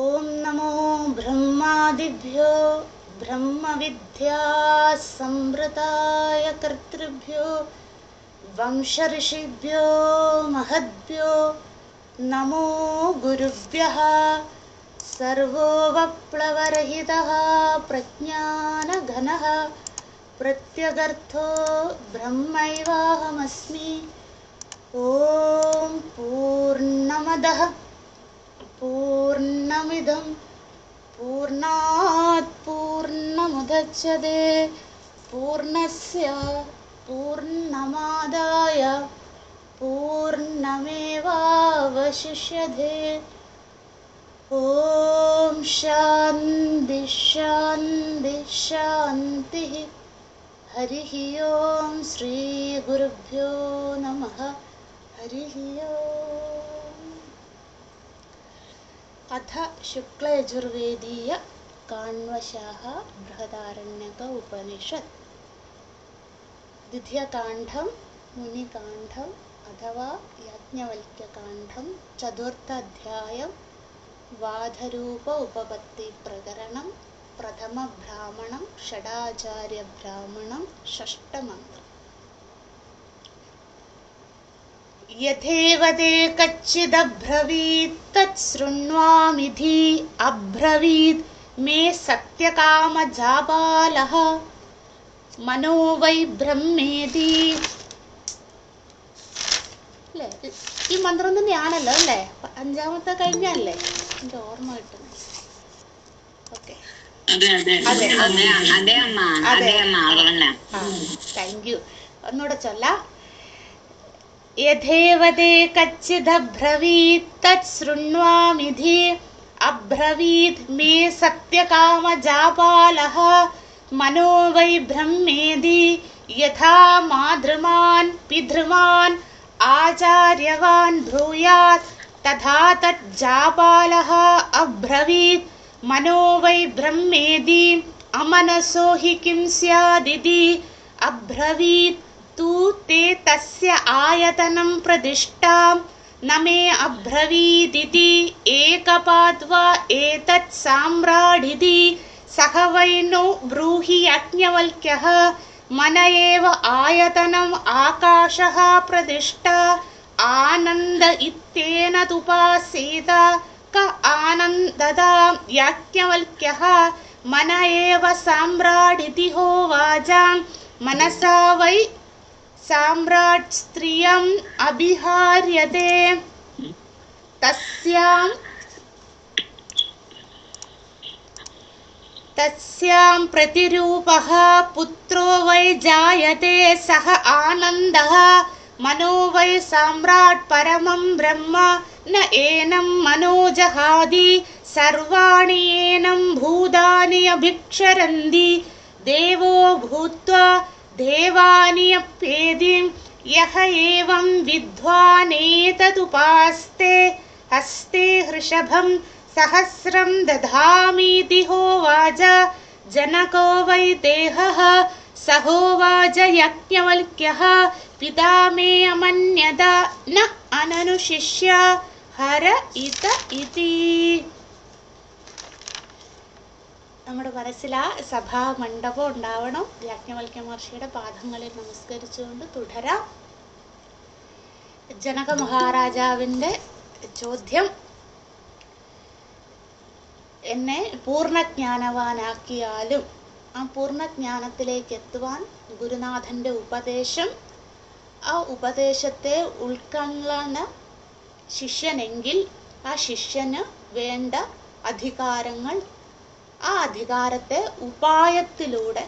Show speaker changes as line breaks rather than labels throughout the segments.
ओम नमो ब्रह्मादिभ्यो ब्रह्मविद्या संवृताय कर्तृभ्यो वंशऋषिभ्यो महद्भ्यो नमो गुरुभ्यः। सर्वोपप्लवरहितः प्रज्ञानघनः प्रत्यगर्थो ब्रह्मैवाहमस्मि। ओम पूर्णमदः पूर्णमिदं पूर्णात् पूर्णमुदच्यते पूर्णस्य पूर्णमादाय पूर्णमेवावशिष्यते। ॐ शान्ति शान्ति शान्तिः। हरिः ॐ श्रीगुरुभ्यो नमः। हरिः ॐ। अथ शुक्लयजुर्वेदीय काण्वशाः बृहदारण्यक उपनिषत् द्वितीयकाण्डं मुनिकाण्डम् अथवा याज्ञवल्क्यकाण्डं चतुर्थाध्यायं वाधरूप उपपत्तिप्रकरणं प्रथमब्राह्मणं षडाचार्यब्राह्मणं षष्ठमन्त्रम्। यथेव ते कच्चिदब्रवीत् तच्छृण्वामिति अब्रवीत् मे सत्यकामजाबालः मनो वै ब्रह्मेति। അല്ലേ, ഈ മന്ത്രം തന്നെയാണല്ലോ അല്ലേ? അഞ്ചാമത്തെ കഴിഞ്ഞല്ലേ എൻ്റെ ഓർമ്മ കിട്ടുന്നത്? Okay, thank you. ഒന്നുകൂടെ ചൊല്ലാം. यथेव ते कच्चिदब्रवीत् तच्छृण्वामिति अब्रवीत् मे सत्यकामजाबालः मनो वै ब्रह्मेति। यथा मातृमान् पितृमान् आचार्यवान् ब्रूयात् तथा तज्जाबालः अब्रवीत् मनो वै ब्रह्मेति। अमनसो हि किं स्यादिति अब्रवीत् तू ते तस्य आयतनं प्रतिष्ठां न मे अब्रवीदिति एकपाद्वा एतत् साम्राडिति सह वै नो ब्रूहि याज्ञवल्क्यः मन एव आयतनम् आकाशः प्रतिष्ठा आनन्द इत्येन तुपासेत क आनन्ददा याज्ञवल्क्यः मन एव साम्राडिति होवाच। मनसा वै साम्राट् स्त्रियम् अभिहार्यते तस्यां प्रतिरूपः पुत्रो वै जायते सः आनन्दः मनो वै साम्राट् परमं ब्रह्म न एनं मनो जहादि सर्वाणि एनं भूतानि अभिक्षरन्ति देवो भूत्वा देवानि अप्येति यः एवं विद्वानेतदुपास्ते हस्ते वृषभं सहस्रं दधामीति होवाच। जनको वै देहः सहोवाच याज्ञवल्क्यः पिता मे अमन्यत न अननुशिष्य हर इत इति. നമ്മുടെ മനസ്സിൽ ആ സഭാമണ്ഡപം ഉണ്ടാവണം. യാജ്ഞവൽക്യ മഹർഷിയുടെ പാദങ്ങളിൽ നമസ്കരിച്ചുകൊണ്ട് തുടരാം. ജനക മഹാരാജാവിൻ്റെ ചോദ്യം: എന്നെ പൂർണ്ണജ്ഞാനവാനാക്കിയാലും ആ പൂർണ്ണജ്ഞാനത്തിലേക്ക് എത്തുവാൻ ഗുരുനാഥൻ്റെ ഉപദേശം, ആ ഉപദേശത്തെ ഉൾക്കൊള്ളണ ശിഷ്യനെങ്കിൽ ആ ശിഷ്യന് വേണ്ട അധികാരങ്ങൾ, ആ അധികാരത്തെ ഉപായത്തിലൂടെ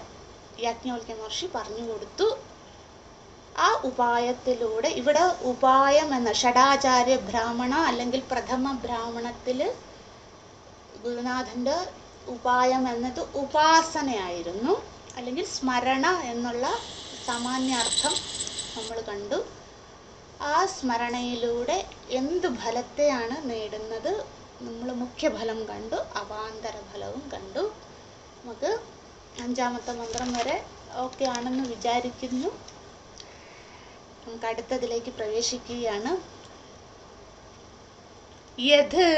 യാജ്ഞവൽക്യ മഹർഷി പറഞ്ഞു കൊടുത്തു. ആ ഉപായത്തിലൂടെ, ഇവിടെ ഉപായം എന്ന ഷഡാചാര്യ ബ്രാഹ്മണ അല്ലെങ്കിൽ പ്രഥമ ബ്രാഹ്മണത്തിൽ ഗുരുനാഥൻ്റെ ഉപായം എന്നത് ഉപാസനയായിരുന്നു, അല്ലെങ്കിൽ സ്മരണ എന്നുള്ള സാമാന്യാർത്ഥം നമ്മൾ കണ്ടു. ആ സ്മരണയിലൂടെ എന്ത് ഫലത്തെയാണ് നേടുന്നത്? നമ്മൾ മുഖ്യഫലം കണ്ടു, അവാന്തര ഫലവും കണ്ടു. നമുക്ക് അഞ്ചാമത്തെ മന്ത്രം വരെ ഓക്കെ ആണെന്ന് വിചാരിക്കുന്നു. നമുക്ക് അടുത്തതിലേക്ക് പ്രവേശിക്കുകയാണ്. യത്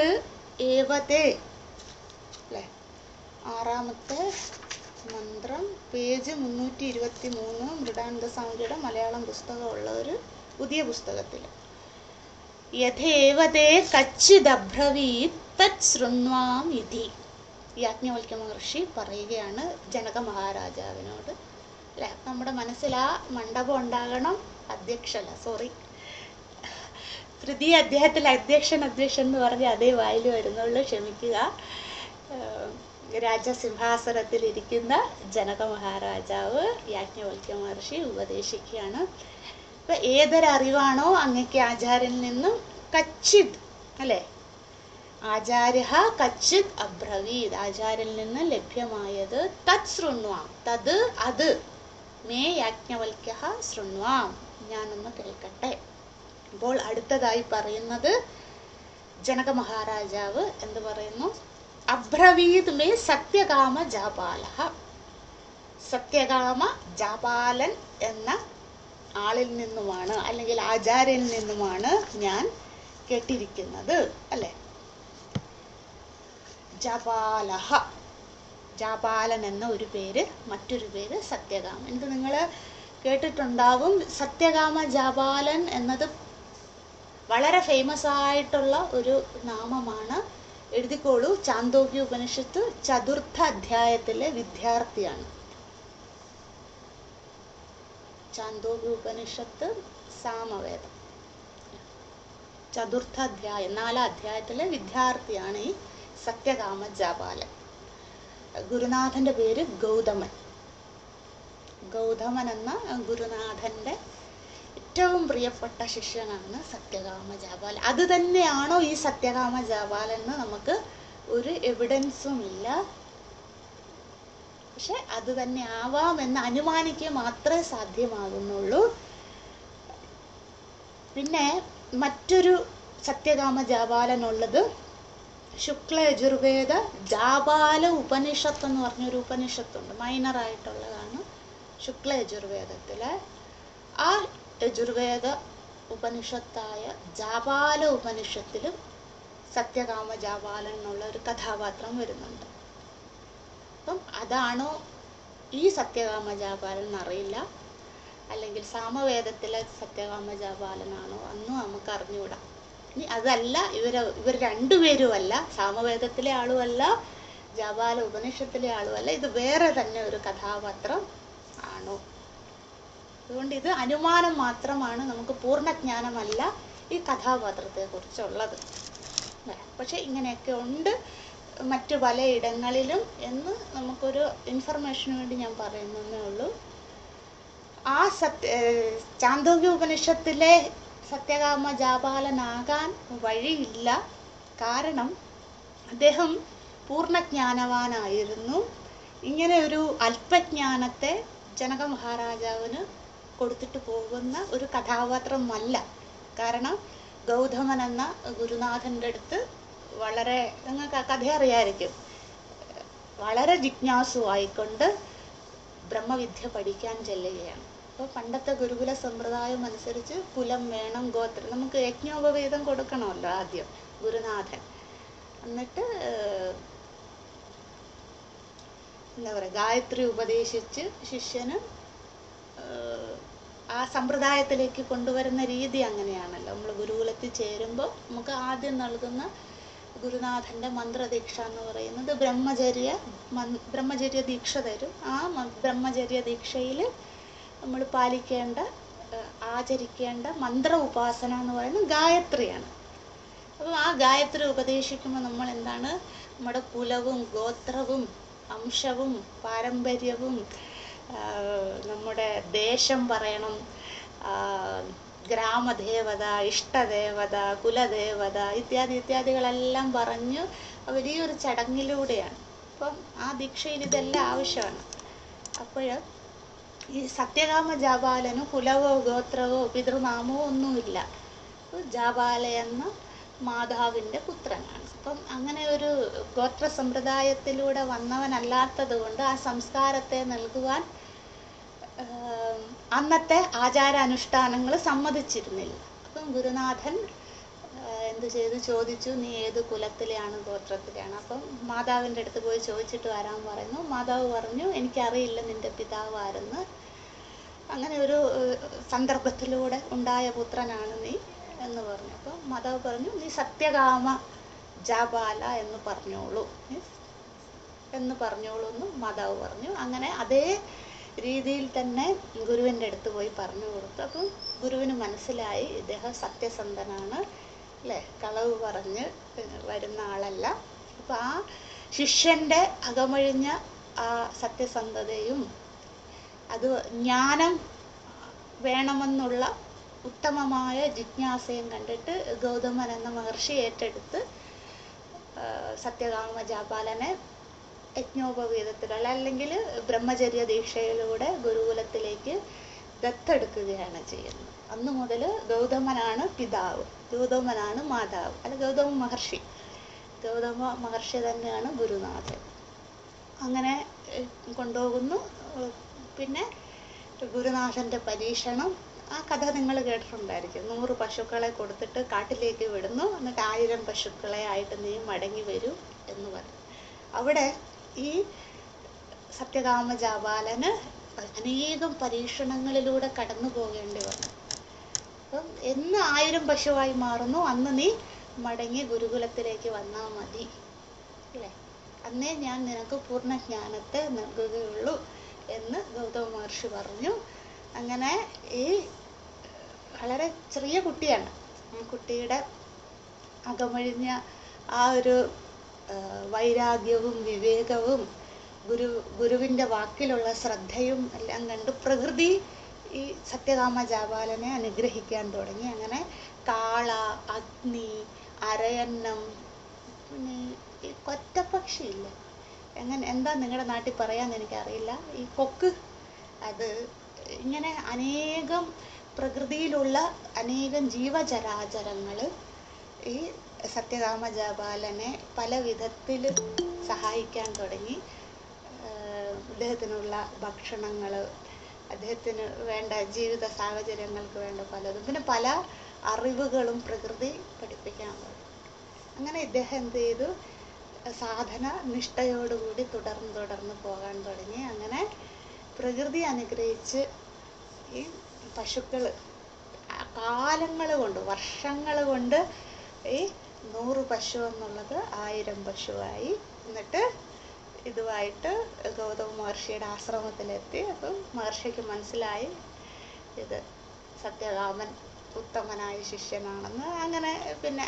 ഏവതേ അല്ലേ? ആറാമത്തെ മന്ത്രം, പേജ് 323, മൃഡാനന്ദ സ്വാമിജിയുടെ മലയാളം പുസ്തകമുള്ള ഒരു പുതിയ പുസ്തകത്തിൽ. യഥേവതേ കച്ചിദബ്രവീത് തത് ശൃണ്വാം ഇതി. യാജ്ഞവൽക്യ മഹർഷി പറയുകയാണ് ജനക മഹാരാജാവിനോട്. അല്ലെ, നമ്മുടെ മനസ്സിൽ ആ മണ്ഡപം ഉണ്ടാകണം. തൃതീയ അധ്യായത്തിൽ അധ്യക്ഷൻ എന്ന് പറഞ്ഞ് അതേ വായിൽ വരുന്നുള്ളൂ, ക്ഷമിക്കുക. രാജസിംഹാസനത്തിലിരിക്കുന്ന ജനക മഹാരാജാവ് യാജ്ഞവൽക്യ മഹർഷി ഉപദേശിക്കുകയാണ്. ഇപ്പൊ ഏതൊരറിവാണോ അങ്ങക്ക് ആചാര്യനിൽ നിന്നും കച്ചിത്, അല്ലെ, ആചാര്യ കച്ചിത് അബ്രവീത്, ആചാര്യനിൽ നിന്ന് ലഭ്യമായത്, തത് ശൃണ്വാം, തത് അത്, മേ യാജ്ഞവൽക്യ ശൃണ്വാം, ഞാനൊന്ന് കേൾക്കട്ടെ. അപ്പോൾ അടുത്തതായി പറയുന്നത് ജനക മഹാരാജാവ് എന്ത് പറയുന്നു? അബ്രവീത് മേ സത്യകാമ ജാപാലഃ. സത്യകാമ ജാപാലൻ എന്ന ആളിൽ നിന്നുമാണ്, അല്ലെങ്കിൽ ആചാര്യനിൽ നിന്നുമാണ് ഞാൻ കേട്ടിരിക്കുന്നത്, അല്ലെ? ജപാലഃ, ജാപാലൻ എന്ന ഒരു പേര്, മറ്റൊരു പേര് സത്യകാമൻ. ഇത് നിങ്ങൾ കേട്ടിട്ടുണ്ടാവും. സത്യകാമ ജാപാലൻ എന്നത് വളരെ ഫേമസ് ആയിട്ടുള്ള ഒരു നാമമാണ്. എഴുതിക്കോളൂ. ചാന്തോക്യ ഉപനിഷത്ത് 4ാം അധ്യായത്തിലെ വിദ്യാർത്ഥിയാണ്. ചാന്തോക്യ ഉപനിഷത്ത് സാമവേദം 4ാം അധ്യായം 4ാം അധ്യായത്തിലെ വിദ്യാർത്ഥിയാണ് ഈ സത്യകാമ ജാപാലൻ. ഗുരുനാഥന്റെ പേര് ഗൗതമൻ. ഗൗതമൻ എന്ന ഗുരുനാഥന്റെ ഏറ്റവും പ്രിയപ്പെട്ട ശിഷ്യനാണ് സത്യകാമ ജാപാലൻ. അത് തന്നെയാണോ ഈ സത്യകാമ ജാപാലൻ എന്ന് നമുക്ക് ഒരു എവിഡൻസും ഇല്ല. പക്ഷെ അത് തന്നെ ആവാമെന്ന് അനുമാനിക്കുക മാത്രമേ സാധ്യമാകുന്നുള്ളൂ. പിന്നെ മറ്റൊരു സത്യകാമ ജാപാലൻ ഉള്ളത് ശുക്ല യജുർവേദ ജാപാല ഉപനിഷത്ത് എന്ന് പറഞ്ഞൊരു ഉപനിഷത്തുണ്ട്. മൈനർ ആയിട്ടുള്ളതാണ് ശുക്ല യജുർവേദത്തിലെ. ആ യജുർവേദ ഉപനിഷത്തായ ജാപാല ഉപനിഷത്തിലും സത്യകാമ ജാപാലൻ എന്നുള്ള ഒരു കഥാപാത്രം വരുന്നുണ്ട്. അപ്പം അതാണോ ഈ സത്യകാമ ജാപാലൻ എന്നറിയില്ല, അല്ലെങ്കിൽ സാമവേദത്തിലെ സത്യകാമ ജാപാലനാണോ അന്നും നമുക്ക് അറിഞ്ഞുകൂടാ. ഇനി അതല്ല, ഇവർ രണ്ടുപേരുമല്ല, സാമവേദത്തിലെ ആളുമല്ല, ജാപാല ഉപനിഷത്തിലെ ആളുമല്ല, ഇത് വേറെ തന്നെ ഒരു കഥാപാത്രം ആണോ? അതുകൊണ്ട് ഇത് അനുമാനം മാത്രമാണ്, നമുക്ക് പൂർണ്ണജ്ഞാനമല്ല ഈ കഥാപാത്രത്തെ കുറിച്ചുള്ളത്. പക്ഷെ ഇങ്ങനെയൊക്കെ ഉണ്ട് മറ്റു പലയിടങ്ങളിലും എന്ന് നമുക്കൊരു ഇൻഫർമേഷന് വേണ്ടി ഞാൻ പറയുന്നേ ഉള്ളൂ. ആ ചാന്തോക്യ ഉപനിഷത്തിലെ സത്യകാമ ജാപാലനാകാൻ വഴിയില്ല. കാരണം അദ്ദേഹം പൂർണ്ണജ്ഞാനവാനായിരുന്നു. ഇങ്ങനെ ഒരു അല്പജ്ഞാനത്തെ ജനക മഹാരാജാവിന് കൊടുത്തിട്ട് പോകുന്ന ഒരു കഥാപാത്രമല്ല. കാരണം ഗൗതമൻ എന്ന ഗുരുനാഥൻ്റെ അടുത്ത് വളരെ, നിങ്ങൾക്ക് ആ കഥ അറിയാമായിരിക്കും, വളരെ ജിജ്ഞാസുവായിക്കൊണ്ട് ബ്രഹ്മവിദ്യ പഠിക്കാൻ ചെല്ലുകയാണ്. അപ്പോൾ പണ്ടത്തെ ഗുരുകുല സമ്പ്രദായം അനുസരിച്ച് കുലം വേണം, ഗോത്രം, നമുക്ക് യജ്ഞോപവേദം കൊടുക്കണമല്ലോ ആദ്യം ഗുരുനാഥൻ. എന്നിട്ട് എന്താ പറയുക, ഗായത്രി ഉപദേശിച്ച് ശിഷ്യന് ആ സമ്പ്രദായത്തിലേക്ക് കൊണ്ടുവരുന്ന രീതി അങ്ങനെയാണല്ലോ. നമ്മൾ ഗുരുകുലത്തിൽ ചേരുമ്പോൾ നമുക്ക് ആദ്യം നൽകുന്ന ഗുരുനാഥൻ്റെ മന്ത്രദീക്ഷ എന്ന് പറയുന്നത് ബ്രഹ്മചര്യ ദീക്ഷ തരും. ആ ബ്രഹ്മചര്യ ദീക്ഷയിൽ നമ്മൾ പാലിക്കേണ്ട, ആചരിക്കേണ്ട മന്ത്ര ഉപാസന എന്ന് പറയുന്നത് ഗായത്രിയാണ്. അപ്പോൾ ആ ഗായത്രി ഉപദേശിക്കുമ്പോൾ നമ്മൾ എന്താണ്, നമ്മുടെ കുലവും ഗോത്രവും അംശവും പാരമ്പര്യവും നമ്മുടെ ദേശം പറയണം, ഗ്രാമദേവത, ഇഷ്ടദേവത, കുലദേവത ഇത്യാദികളെല്ലാം പറഞ്ഞ് വലിയൊരു ചടങ്ങിലൂടെയാണ്. അപ്പം ആ ദീക്ഷയിൽ ഇതെല്ലാം ആവശ്യമാണ്. അപ്പോൾ ഈ സത്യകാമ ജാപാലന് കുലവോ ഗോത്രവോ പിതൃനാമോ ഒന്നുമില്ല. ജാപാല എന്ന മാതാവിൻ്റെ പുത്രനാണ്. അപ്പം അങ്ങനെ ഒരു ഗോത്ര സമ്പ്രദായത്തിലൂടെ വന്നവനല്ലാത്തത് കൊണ്ട് ആ സംസ്കാരത്തെ നൽകുവാൻ അന്നത്തെ ആചാരാനുഷ്ഠാനങ്ങൾ സമ്മതിച്ചിരുന്നില്ല. അപ്പം ഗുരുനാഥൻ എന്ത് ചെയ്തു ചോദിച്ചു, നീ ഏത് കുലത്തിലെയാണ്, ഗോത്രത്തിലെയാണ്? അപ്പം മാതാവിൻ്റെ അടുത്ത് പോയി ചോദിച്ചിട്ട് വരാൻ പറയുന്നു. മാതാവ് പറഞ്ഞു, എനിക്കറിയില്ല നിന്റെ പിതാവ് ആരെന്ന്. അങ്ങനെ ഒരു സന്ദർഭത്തിലൂടെ ഉണ്ടായ പുത്രനാണ് നീ എന്ന് പറഞ്ഞു. അപ്പം മാതാവ് പറഞ്ഞു, നീ സത്യകാമ ജാബാല എന്ന് പറഞ്ഞോളൂ എന്ന് മാതാവ് പറഞ്ഞു. അങ്ങനെ അതേ രീതിയിൽ തന്നെ ഗുരുവിൻ്റെ അടുത്ത് പോയി പറഞ്ഞു കൊടുത്തു. അപ്പം ഗുരുവിന് മനസ്സിലായി ഇദ്ദേഹം സത്യസന്ധനാണ്, അല്ലേ, കളവ് പറഞ്ഞ് വരുന്ന ആളല്ല. അപ്പം ആ ശിഷ്യൻ്റെ അകമഴിഞ്ഞ ആ സത്യസന്ധതയും അത് ജ്ഞാനം വേണമെന്നുള്ള ഉത്തമമായ ജിജ്ഞാസയും കണ്ടിട്ട് ഗൗതമൻ എന്ന മഹർഷി ഏറ്റെടുത്ത് സത്യകാമ ജാബാലനെ യജ്ഞോപവീതത്തിലുള്ള അല്ലെങ്കിൽ ബ്രഹ്മചര്യ ദീക്ഷയിലൂടെ ഗുരുകുലത്തിലേക്ക് ദത്തെടുക്കുകയാണ് ചെയ്യുന്നത്. അന്നു മുതൽ ഗൗതമനാണ് പിതാവ്, ഗൗതമനാണ് മാതാവ്, അല്ല ഗൗതമ മഹർഷി തന്നെയാണ് ഗുരുനാഥൻ. അങ്ങനെ കൊണ്ടുപോകുന്നു. പിന്നെ ഗുരുനാഥൻ്റെ പരീക്ഷണം, ആ കഥ നിങ്ങൾ കേട്ടിട്ടുണ്ടായിരിക്കും. 100 പശുക്കളെ കൊടുത്തിട്ട് കാട്ടിലേക്ക് വിടുന്നു, എന്നിട്ട് 1000 പശുക്കളെ ആയിട്ട് നീ മടങ്ങി വരൂ എന്ന് പറയും. അവിടെ ഈ സത്യകാമ ജാബാലന് അനേകം പരീക്ഷണങ്ങളിലൂടെ കടന്നു പോകേണ്ടി വന്നു. അപ്പം എന്ന് 1000 പശുവായി മാറുന്നു, അന്ന് നീ മടങ്ങി ഗുരുകുലത്തിലേക്ക് വന്നാൽ മതി, അല്ലേ, അന്നേ ഞാൻ നിനക്ക് പൂർണ്ണജ്ഞാനത്തെ നൽകുകയുള്ളൂ എന്ന് ഗൗതമ മഹർഷി പറഞ്ഞു. അങ്ങനെ ഈ വളരെ ചെറിയ കുട്ടിയാണ്, ആ കുട്ടിയുടെ അകമഴിഞ്ഞ ആ ഒരു വൈരാഗ്യവും വിവേകവും ഗുരുവിൻ്റെ വാക്കിലുള്ള ശ്രദ്ധയും എല്ലാം കണ്ട് പ്രകൃതി ഈ സത്യകാമ ജാബാലനെ അനുഗ്രഹിക്കാൻ തുടങ്ങി. അങ്ങനെ കാള, അഗ്നി, അരയന്നം, പിന്നെ ഈ കൊറ്റപ്പക്ഷിയില്ലേ, എന്താ നിങ്ങളുടെ നാട്ടിൽ പറയാന്ന് എനിക്കറിയില്ല, ഈ കൊക്ക്, അത് ഇങ്ങനെ അനേകം പ്രകൃതിയിലുള്ള അനേകം ജീവചരാചരങ്ങൾ ഈ സത്യകാമ ജാബാലനെ പല വിധത്തിൽ സഹായിക്കാൻ തുടങ്ങി. അദ്ദേഹത്തിനുള്ള ഭക്ഷണങ്ങൾ, അദ്ദേഹത്തിന് വേണ്ട ജീവിത സാഹചര്യങ്ങൾക്ക് വേണ്ട പലതും, പിന്നെ പല അറിവുകളും പ്രകൃതി പഠിപ്പിക്കാൻ തുടങ്ങി. അങ്ങനെ ഇദ്ദേഹം എന്ത് ചെയ്തു, സാധന നിഷ്ഠയോടുകൂടി തുടർന്ന് പോകാൻ തുടങ്ങി. അങ്ങനെ പ്രകൃതി അനുഗ്രഹിച്ച് ഈ പശുക്കൾ കാലങ്ങൾ കൊണ്ട്, വർഷങ്ങൾ കൊണ്ട് ഈ 100 പശു എന്നുള്ളത് 1000 പശുവായി. എന്നിട്ട് ഇതുമായിട്ട് ഗൗതമ മഹർഷിയുടെ ആശ്രമത്തിലെത്തി. അപ്പം മഹർഷിക്ക് മനസ്സിലായി ഇത് സത്യകാമൻ ഉത്തമനായ ശിഷ്യനാണെന്ന്.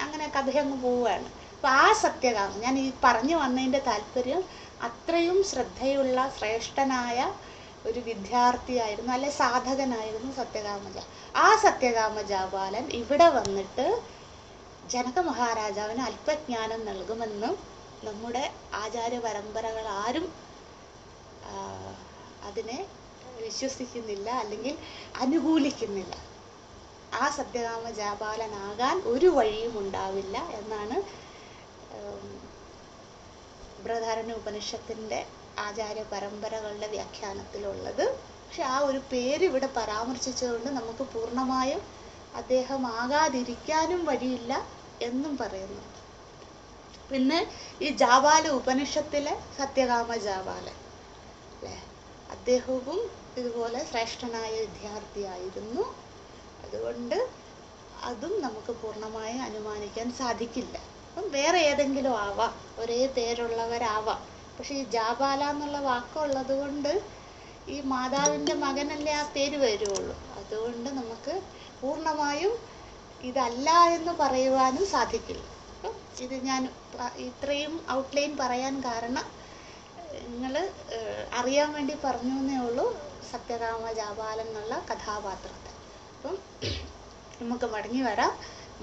അങ്ങനെ കഥയങ്ങ് പോവുകയാണ്. അപ്പം ആ സത്യകാമൻ, ഞാൻ ഈ പറഞ്ഞു വന്നതിൻ്റെ താല്പര്യം, അത്രയും ശ്രദ്ധയുള്ള ശ്രേഷ്ഠനായ ഒരു വിദ്യാർത്ഥിയായിരുന്നു, അല്ലെ സാധകനായിരുന്നു ആ സത്യകാമ ജാബാലൻ ഇവിടെ വന്നിട്ട് ജനക മഹാരാജാവിന് അല്പജ്ഞാനം നൽകുമെന്നും നമ്മുടെ ആചാര്യ പരമ്പരകൾ ആരും അതിനെ വിശ്വസിക്കുന്നില്ല, അല്ലെങ്കിൽ അനുകൂലിക്കുന്നില്ല. ആ സത്യകാമ ജാബാലനാകാൻ ഒരു വഴിയും ഉണ്ടാവില്ല എന്നാണ് ബൃഹദാരണ്യ ഉപനിഷത്തിൻ്റെ ആചാര്യ പരമ്പരകളുടെ വ്യാഖ്യാനത്തിലുള്ളത്. പക്ഷെ ആ ഒരു പേര് ഇവിടെ പരാമർശിച്ചുകൊണ്ട് നമുക്ക് പൂർണ്ണമായും അദ്ദേഹം ആകാതിരിക്കാനും വഴിയില്ല എന്നും പറയുന്നു. പിന്നെ ഈ ജാബാല ഉപനിഷത്തിലെ സത്യകാമ ജാബാലൻ, അല്ലേ, അദ്ദേഹവും ഇതുപോലെ ശ്രേഷ്ഠനായ വിദ്യാർത്ഥിയായിരുന്നു. അതുകൊണ്ട് അതും നമുക്ക് പൂർണ്ണമായും അനുമാനിക്കാൻ സാധിക്കില്ല. അപ്പം വേറെ ഏതെങ്കിലും ആവാം, ഒരേ പേരുള്ളവരാവാം. പക്ഷെ ഈ ജാബാല എന്നുള്ള വാക്കുള്ളത് കൊണ്ട് ഈ മാതാവിൻ്റെ മകനല്ലേ ആ പേര് വരുള്ളൂ. അതുകൊണ്ട് നമുക്ക് പൂർണ്ണമായും ഇതല്ല എന്ന് പറയുവാനും സാധിക്കില്ല. അപ്പം ഇത് ഞാൻ ഇത്രയും ഔട്ട്ലൈൻ പറയാൻ കാരണം നിങ്ങൾ അറിയാൻ വേണ്ടി പറഞ്ഞു എന്നേ ഉള്ളൂ സത്യകാമ ജാബാലൻ എന്നുള്ള കഥാപാത്രത്തെ. അപ്പം നമുക്ക് മടങ്ങി വരാം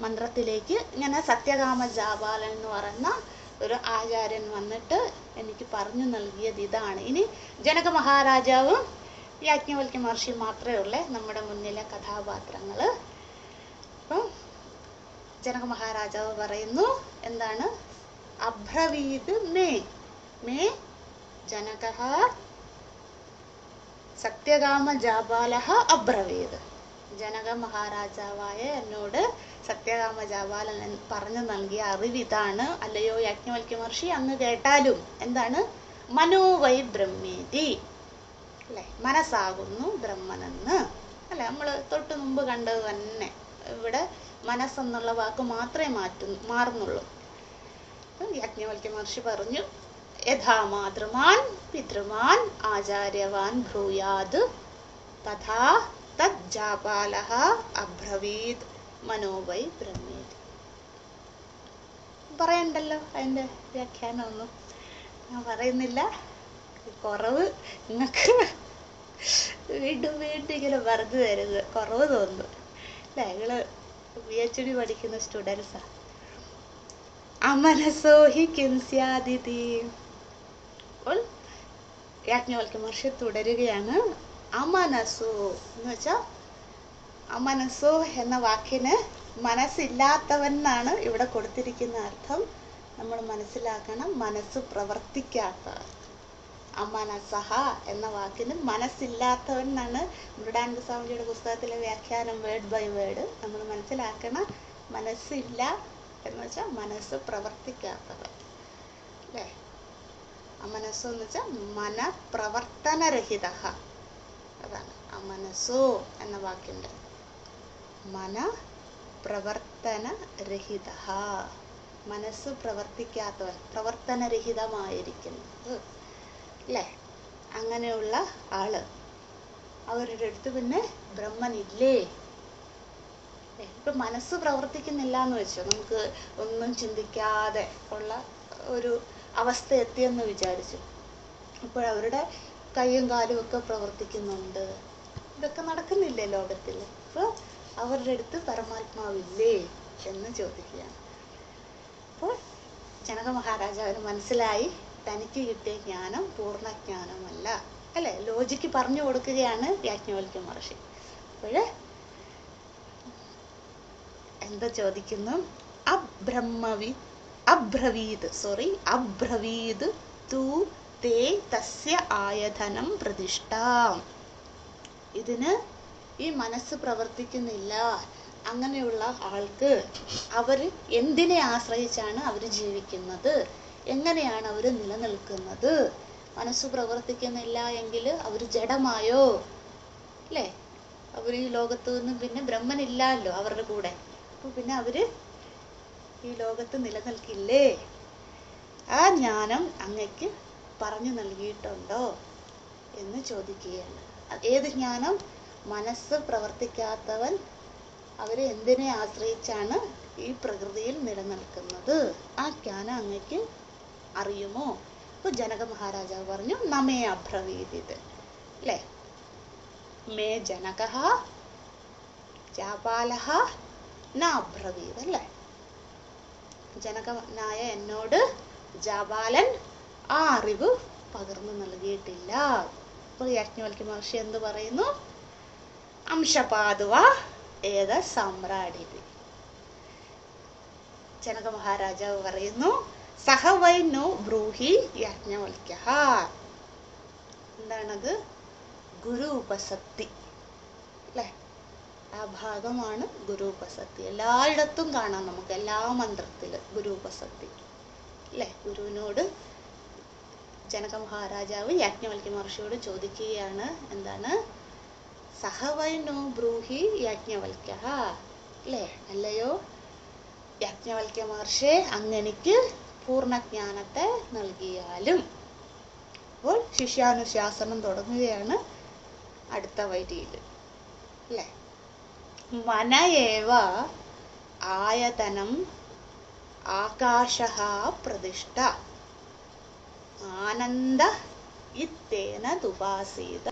മന്ത്രത്തിലേക്ക്. ഇങ്ങനെ സത്യകാമ ജാബാലൻ എന്ന് പറയുന്ന ഒരു ആചാര്യൻ വന്നിട്ട് എനിക്ക് പറഞ്ഞു നൽകിയത് ഇതാണ്. ഇനി ജനക മഹാരാജാവും യാജ്ഞവൽക്യ മഹർഷി മാത്രമേ ഉള്ളേ നമ്മുടെ മുന്നിലെ കഥാപാത്രങ്ങൾ. അപ്പം ജനക മഹാരാജാവ് പറയുന്നു, എന്താണ്, അബ്രവീത് മേ ജനകഃ സത്യകാമ ജാബാലഃ അബ്രവീത്. ജനക മഹാരാജാവായ എന്നോട് സത്യകാമ ജാബാലൻ പറഞ്ഞു നൽകിയ അറിവിതാണ്. അല്ലയോ യാജ്ഞവൽക്യ മഹർഷി, അങ്ങ് കേട്ടാലും എന്താണ്? മനോവൈ ബ്രഹ്മേതി, അല്ലെ, മനസ്സാകുന്നു ബ്രഹ്മനെന്ന്. അല്ലെ, നമ്മൾ തൊട്ട് മുമ്പ് കണ്ടത് തന്നെ. ഇവിടെ മനസ്സെന്നുള്ള വാക്ക് മാത്രമേ മാറുന്നുള്ളൂ. യാജ്ഞവൽക്യ മഹർഷി പറഞ്ഞു, യഥാ മാതൃമാൻ പിതൃമാൻ ആചാര്യവാൻ ഭ്രൂയാത് തഥാ തജ്ജാപാലഃ അബ്രവീത് മനോവൈ ബ്രഹ്മേതി. പറയണ്ടല്ലോ അതിന്റെ വ്യാഖ്യാനമൊന്നും, ഞാൻ പറയുന്നില്ല. കുറവ് നിങ്ങൾക്ക് വീണ്ടും വീണ്ടും ഇങ്ങനെ പറഞ്ഞു തരുന്നത് കുറവ് തോന്നുന്നു അല്ലേ? നിങ്ങള് PhD പഠിക്കുന്ന സ്റ്റുഡൻസാ. അമനസോ ഹി കിം സ്യാദിതി. അപ്പോൾ യാജ്ഞവൽക്യ മഹർഷി തുടരുകയാണ്. അമനസോ എന്ന് വെച്ചാൽ, അമനസോ എന്ന വാക്കിന് മനസ്സില്ലാത്തവൻ എന്നാണ് ഇവിടെ കൊടുത്തിരിക്കുന്ന അർത്ഥം. നമ്മൾ മനസ്സിലാക്കണം, മനസ്സ് പ്രവർത്തിക്കാത്ത. അമനസഹ എന്ന വാക്കിന് മനസ്സില്ലാത്തവൻ എന്നാണ് മൃഡാനന്ദ സ്വാമിജിയുടെ പുസ്തകത്തിലെ വ്യാഖ്യാനം, വേർഡ് ബൈ വേർഡ് നമ്മൾ മനസ്സിലാക്കണം. മനസ്സില്ല എന്ന് വെച്ചാൽ മനസ്സ് പ്രവർത്തിക്കാത്തവൻ, അല്ലേ? അമനസ്സോ എന്ന് വെച്ചാൽ മനഃപ്രവർത്തനരഹിത. അതാണ് അമനസ്സോ എന്ന വാക്കിൻ്റെ മന പ്രവർത്തനരഹിത. മനസ്സ് പ്രവർത്തിക്കാത്തവൻ, പ്രവർത്തനരഹിതമായിരിക്കുന്നത്, അല്ലേ? അങ്ങനെയുള്ള ആള്. അവരുടെ അടുത്ത് പിന്നെ ബ്രഹ്മനില്ലേ? ഇപ്പൊ മനസ്സ് പ്രവർത്തിക്കുന്നില്ല എന്ന് വെച്ചോ, നമുക്ക് ഒന്നും ചിന്തിക്കാതെ ഉള്ള ഒരു അവസ്ഥ എത്തിയെന്ന് വിചാരിച്ചു. അപ്പോഴവരുടെ കൈയും കാലും ഒക്കെ പ്രവർത്തിക്കുന്നുണ്ട്. ഇതൊക്കെ നടക്കുന്നില്ലേ ലോകത്തിൽ? അപ്പൊ അവരുടെ അടുത്ത് പരമാത്മാവില്ലേ എന്ന് ചോദിക്കുകയാണ്. അപ്പോൾ ജനക മഹാരാജാവിന് മനസ്സിലായി, തനിക്ക് കിട്ടിയ ജ്ഞാനം പൂർണ്ണജ്ഞാനമല്ല, അല്ലെ? ലോജിക്ക് പറഞ്ഞു കൊടുക്കുകയാണ് യാജ്ഞവൽക്യ മഹർഷി. അപ്പോഴ് എന്താ ചോദിക്കുന്നു? അബ്രവീത് തു തേ തസ്യ ആയതനം പ്രതിഷ്ഠാം. ഇതിന് ഈ മനസ്സ് പ്രവർത്തിക്കുന്നില്ല, അങ്ങനെയുള്ള ആൾക്ക് അവർ എന്തിനെ ആശ്രയിച്ചാണ് അവർ ജീവിക്കുന്നത്? എങ്ങനെയാണ് അവർ നിലനിൽക്കുന്നത്? മനസ്സ് പ്രവർത്തിക്കുന്നില്ല എങ്കിൽ അവർ ജഡമായോ? അല്ലേ? അവർ ഈ ലോകത്ത് നിന്ന് പിന്നെ ബ്രഹ്മനില്ലല്ലോ അവരുടെ കൂടെ. അപ്പോൾ പിന്നെ അവർ ഈ ലോകത്ത് നിലനിൽക്കില്ലേ? ആ ജ്ഞാനം അങ്ങക്ക് പറഞ്ഞു നൽകിയിട്ടുണ്ടോ എന്ന് ചോദിക്കുകയാണ്. ഏത് ജ്ഞാനം? മനസ്സ് പ്രവർത്തിക്കാത്തവൻ അവരെ എന്തിനെ ആശ്രയിച്ചാണ് ഈ പ്രകൃതിയിൽ നിലനിൽക്കുന്നത്? ആ ജ്ഞാനം അങ്ങക്ക് അറിയുമോ? അപ്പോൾ ജനക മഹാരാജാവ് പറഞ്ഞു, നമേ അബ്രവീത്, അല്ലേ? മേ ജനകഃ ജാപാലഃ ന അബ്രവീത്, അല്ലേ? ജനകനായ എന്നോട് ജാപാലൻ ആ അറിവ് പകർന്നു നൽകിയിട്ടില്ല. അപ്പോൾ യാജ്ഞവൽക്യ മഹർഷി എന്ത് പറയുന്നു? അംശപാതുവ ഏത സമ്രാടിതി. ജനക മഹാരാജാവ് പറയുന്നു, സഹ വൈ നോ ബ്രൂഹി യാജ്ഞവൽക്യഃ. എന്താണത്? ഗുരു ഉപസക്തി, അല്ലേ? ആ ഭാഗമാണ് ഗുരു ഉപസക്തി. എല്ലായിടത്തും കാണാം നമുക്ക്, എല്ലാ മന്ത്രത്തിലും ഗുരു ഉപസക്തി, അല്ലേ? ഗുരുവിനോട് ജനക മഹാരാജാവ് യാജ്ഞവൽക്യ മഹർഷിയോട് ചോദിക്കുകയാണ്, എന്താണ്? സഹ വൈ നോ ബ്രൂഹി യാജ്ഞവൽക്യഃ, അല്ലേ? അല്ലയോ യാജ്ഞവൽക്യ മഹർഷി, അങ്ങനെക്ക് പൂർണ്ണജ്ഞാനത്തെ നൽകിയാലും. അപ്പോൾ ശിഷ്യാനുശാസനം തുടങ്ങുകയാണ് അടുത്ത വരിയിൽ, അല്ലേ? മനയേവ ആയതനം ആകാശഃ പ്രതിഷ്ഠ ആനന്ദ ഇത്തേന ദുപാസീത.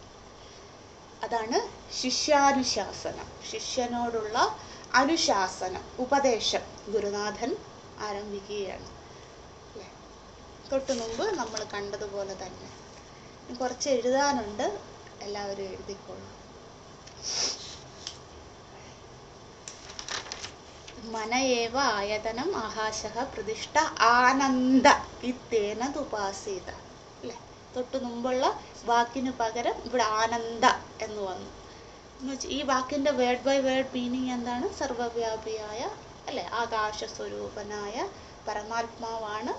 അതാണ് ശിഷ്യാനുശാസനം, ശിഷ്യനോടുള്ള അനുശാസനം, ഉപദേശം ഗുരുനാഥൻ ആരംഭിക്കുകയാണ്, അല്ലേ? തൊട്ടു മുമ്പ് നമ്മൾ കണ്ടതുപോലെ തന്നെ. കുറച്ച് എഴുതാനുണ്ട്, എല്ലാവരും എഴുതിക്കോളൂ. മനയേവ ആയതനം ആകാശഃ പ്രതിഷ്ഠ ആനന്ദ ഇത്തേന ദുപാസീത, അല്ലേ? തൊട്ടു മുമ്പുള്ള വാക്കിന് പകരം ഇവിടെ ആനന്ദ എന്ന് വന്നു. എന്ന് വെച്ചാൽ ഈ വാക്കിന്റെ വേർഡ് ബൈ വേർഡ് മീനിങ് എന്താണ്? സർവവ്യാപിയായ അല്ലെ? ആകാശസ്വരൂപനായ പരമാത്മാവാണ്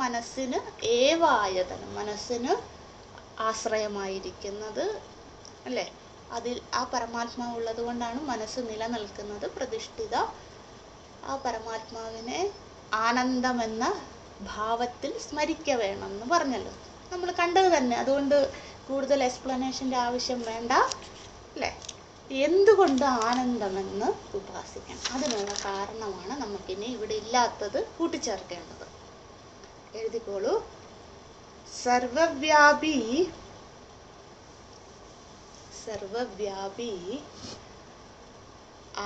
മനസ്സിന് ഏവായതനം, മനസ്സിന് ആശ്രയമായിരിക്കുന്നത്, അല്ലേ? അതിൽ ആ പരമാത്മാവ് ഉള്ളത് കൊണ്ടാണ് മനസ്സ് നിലനിൽക്കുന്നത്, പ്രതിഷ്ഠിത. ആ പരമാത്മാവിനെ ആനന്ദമെന്ന ഭാവത്തിൽ സ്മരിക്ക വേണമെന്ന് പറഞ്ഞല്ലോ, നമ്മൾ കണ്ടത് തന്നെ. അതുകൊണ്ട് കൂടുതൽ എക്സ്പ്ലനേഷൻ്റെ ആവശ്യം വേണ്ട, അല്ലേ? എന്തുകൊണ്ട് ആനന്ദമെന്ന് ഉപാസിക്കണം, അതിനുള്ള കാരണമാണ് നമുക്കിനി ഇവിടെ ഇല്ലാത്തത് കൂട്ടിച്ചേർക്കേണ്ടത്. എഴുതിക്കോളൂ. സർവവ്യാപി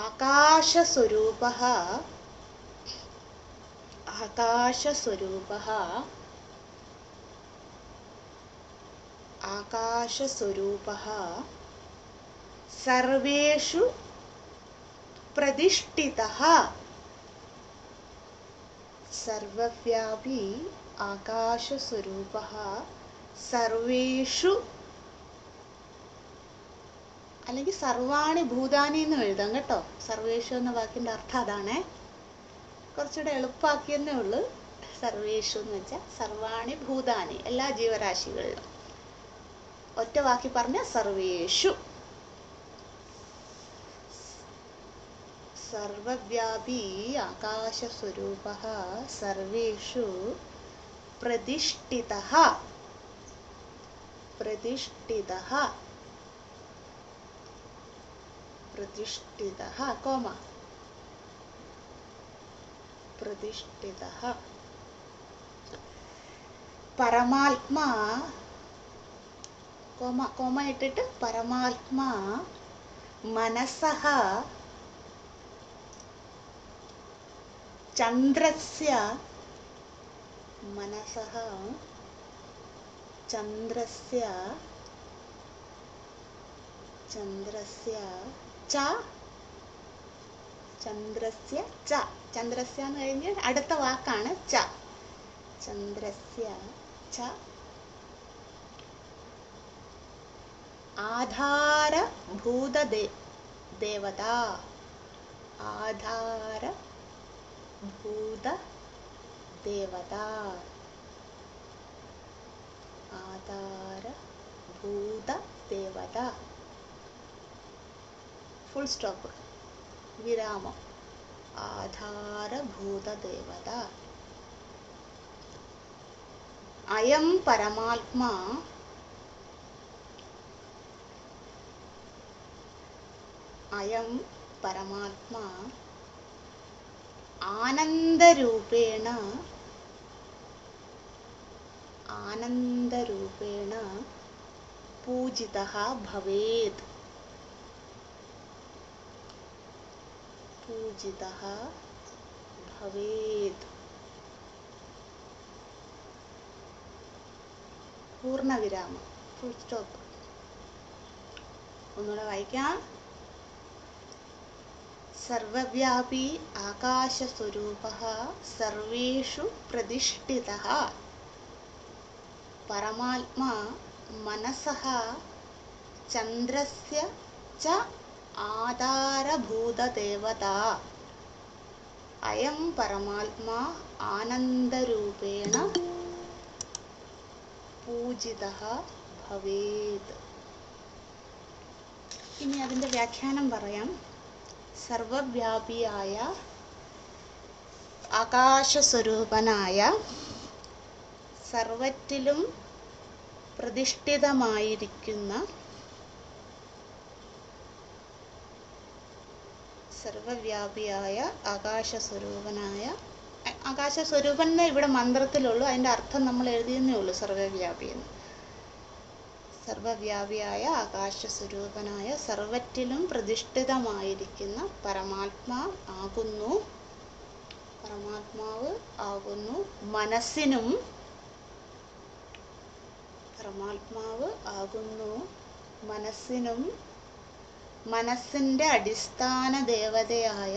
ആകാശസ്വരൂപഃ സർവേഷു പ്രതിഷ്ഠിതഃ. സർവവ്യാപി ആകാശസ്വരൂപഃ സർവേഷു, അല്ലെങ്കിൽ സർവാണി ഭൂതാനി എന്നും എഴുതാം കേട്ടോ. സർവേഷു എന്ന വാക്കിൻ്റെ അർത്ഥം അതാണേ, കുറച്ചുകൂടെ എളുപ്പമാക്കിയെന്നേ ഉള്ളൂ. സർവേഷു എന്ന് വെച്ചാൽ സർവാണി ഭൂതാനി, എല്ലാ ജീവരാശികളിലും. ഒറ്റ വാക്കി പറഞ്ഞ സർവേഷു. സർവവ്യാപി ആകാശസ്വരൂപഃ സർവേഷു പ്രതിഷ്ഠിതഃ. പരമാത്മാ കോമ ഇട്ടിട്ട് പരമാത്മാ മനസഃ ചന്ദ്രസ്യ ചന്ദ്രസ്യ എന്ന് കഴിഞ്ഞ് അടുത്ത വാക്കാണ് ച. ചന്ദ്രസ്യ ച ആധാരഭൂത ദേവത. ഫുൾ സ്റ്റോപ്പ്, വിരാമം. ആധാരഭൂത ദേവത. അയം പരമാത്മാ ആനന്ദരൂപേണ പൂജിതഃ ഭവേത്. പൂർണ്ണവിരാമം, ഫുൾ സ്റ്റോപ്പ്. ഒന്നുകൂടെ വായിക്കാം. സർവവ്യാപി ആകാശസ്വരൂപഃ സർവേഷു പ്രതിഷ്ഠിതഃ. പരമാത്മാ മനസഃ ചന്ദ്രസ്യ ച ആധാരഭൂതദേവത. അയം പരമാത്മാ ആനന്ദരൂപേണ പൂജിതഃ ഭവേത്. ഇനി അതിൻ്റെ വ്യാഖ്യാനം പറയാം. സർവവ്യാപിയായ ആകാശസ്വരൂപനായ സർവറ്റിലും പ്രതിഷ്ഠിതമായിരിക്കുന്ന ആകാശസ്വരൂപൻ ഇവിടെ മന്ത്രത്തിലുള്ളൂ, അതിൻ്റെ അർത്ഥം നമ്മൾ എഴുതിയെന്നേ ഉള്ളൂ. സർവവ്യാപിയെന്ന്. സർവവ്യാപിയായ ആകാശസ്വരൂപനായ സർവറ്റിലും പ്രതിഷ്ഠിതമായിരിക്കുന്ന പരമാത്മാവ് ആകുന്നു മനസ്സിനും മനസ്സിൻ്റെ അടിസ്ഥാന ദേവതയായ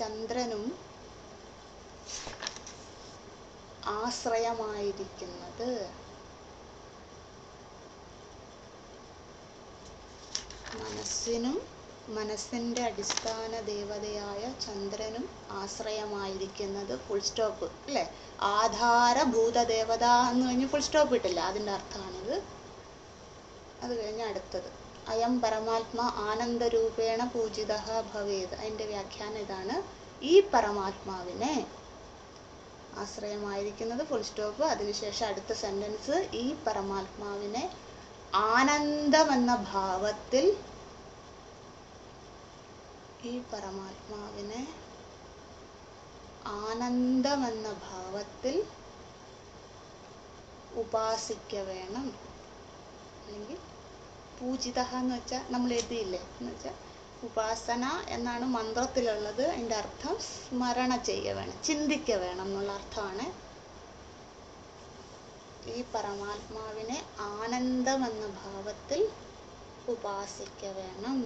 ചന്ദ്രനും ആശ്രയമായിരിക്കുന്നത്. മനസ്സിനും മനസ്സിൻ്റെ അടിസ്ഥാന ദേവതയായ ചന്ദ്രനും ആശ്രയമായിരിക്കുന്നത് ഫുൾ സ്റ്റോപ്പ് അല്ലേ. ആധാരഭൂത ദേവത എന്ന് കഴിഞ്ഞ് ഫുൾ സ്റ്റോപ്പ് ഇട്ടില്ല, അതിൻ്റെ അർത്ഥമാണിത്. അത് കഴിഞ്ഞ് അടുത്തത് അയം പരമാത്മ ആനന്ദരൂപേണ പൂജിത ഭവേത്. അതിൻ്റെ വ്യാഖ്യാനം ഇതാണ്. ഈ പരമാത്മാവിനെ ആശ്രയമായിരിക്കുന്നത് ഫുൾ സ്റ്റോപ്പ്. അതിനുശേഷം അടുത്ത സെന്റൻസ് ഈ പരമാത്മാവിനെ ആനന്ദമെന്ന ഭാവത്തിൽ, ഈ പരമാത്മാവിനെ ആനന്ദമെന്ന ഭാവത്തിൽ ഉപാസിക്ക വേണം. അല്ലെങ്കിൽ പൂജിത എന്ന് വെച്ചാൽ നമ്മൾ എഴുതിയില്ലേ, എന്ന് വെച്ചാൽ ഉപാസന എന്നാണ് മന്ത്രത്തിലുള്ളത്. അതിൻ്റെ അർത്ഥം സ്മരണ ചെയ്യുക വേണം, ചിന്തിക്കുക വേണം എന്നുള്ള അർത്ഥമാണ്. ഈ പരമാത്മാവിനെ ആനന്ദമെന്ന ഭാവത്തിൽ ഉപാസിക്ക വേണം.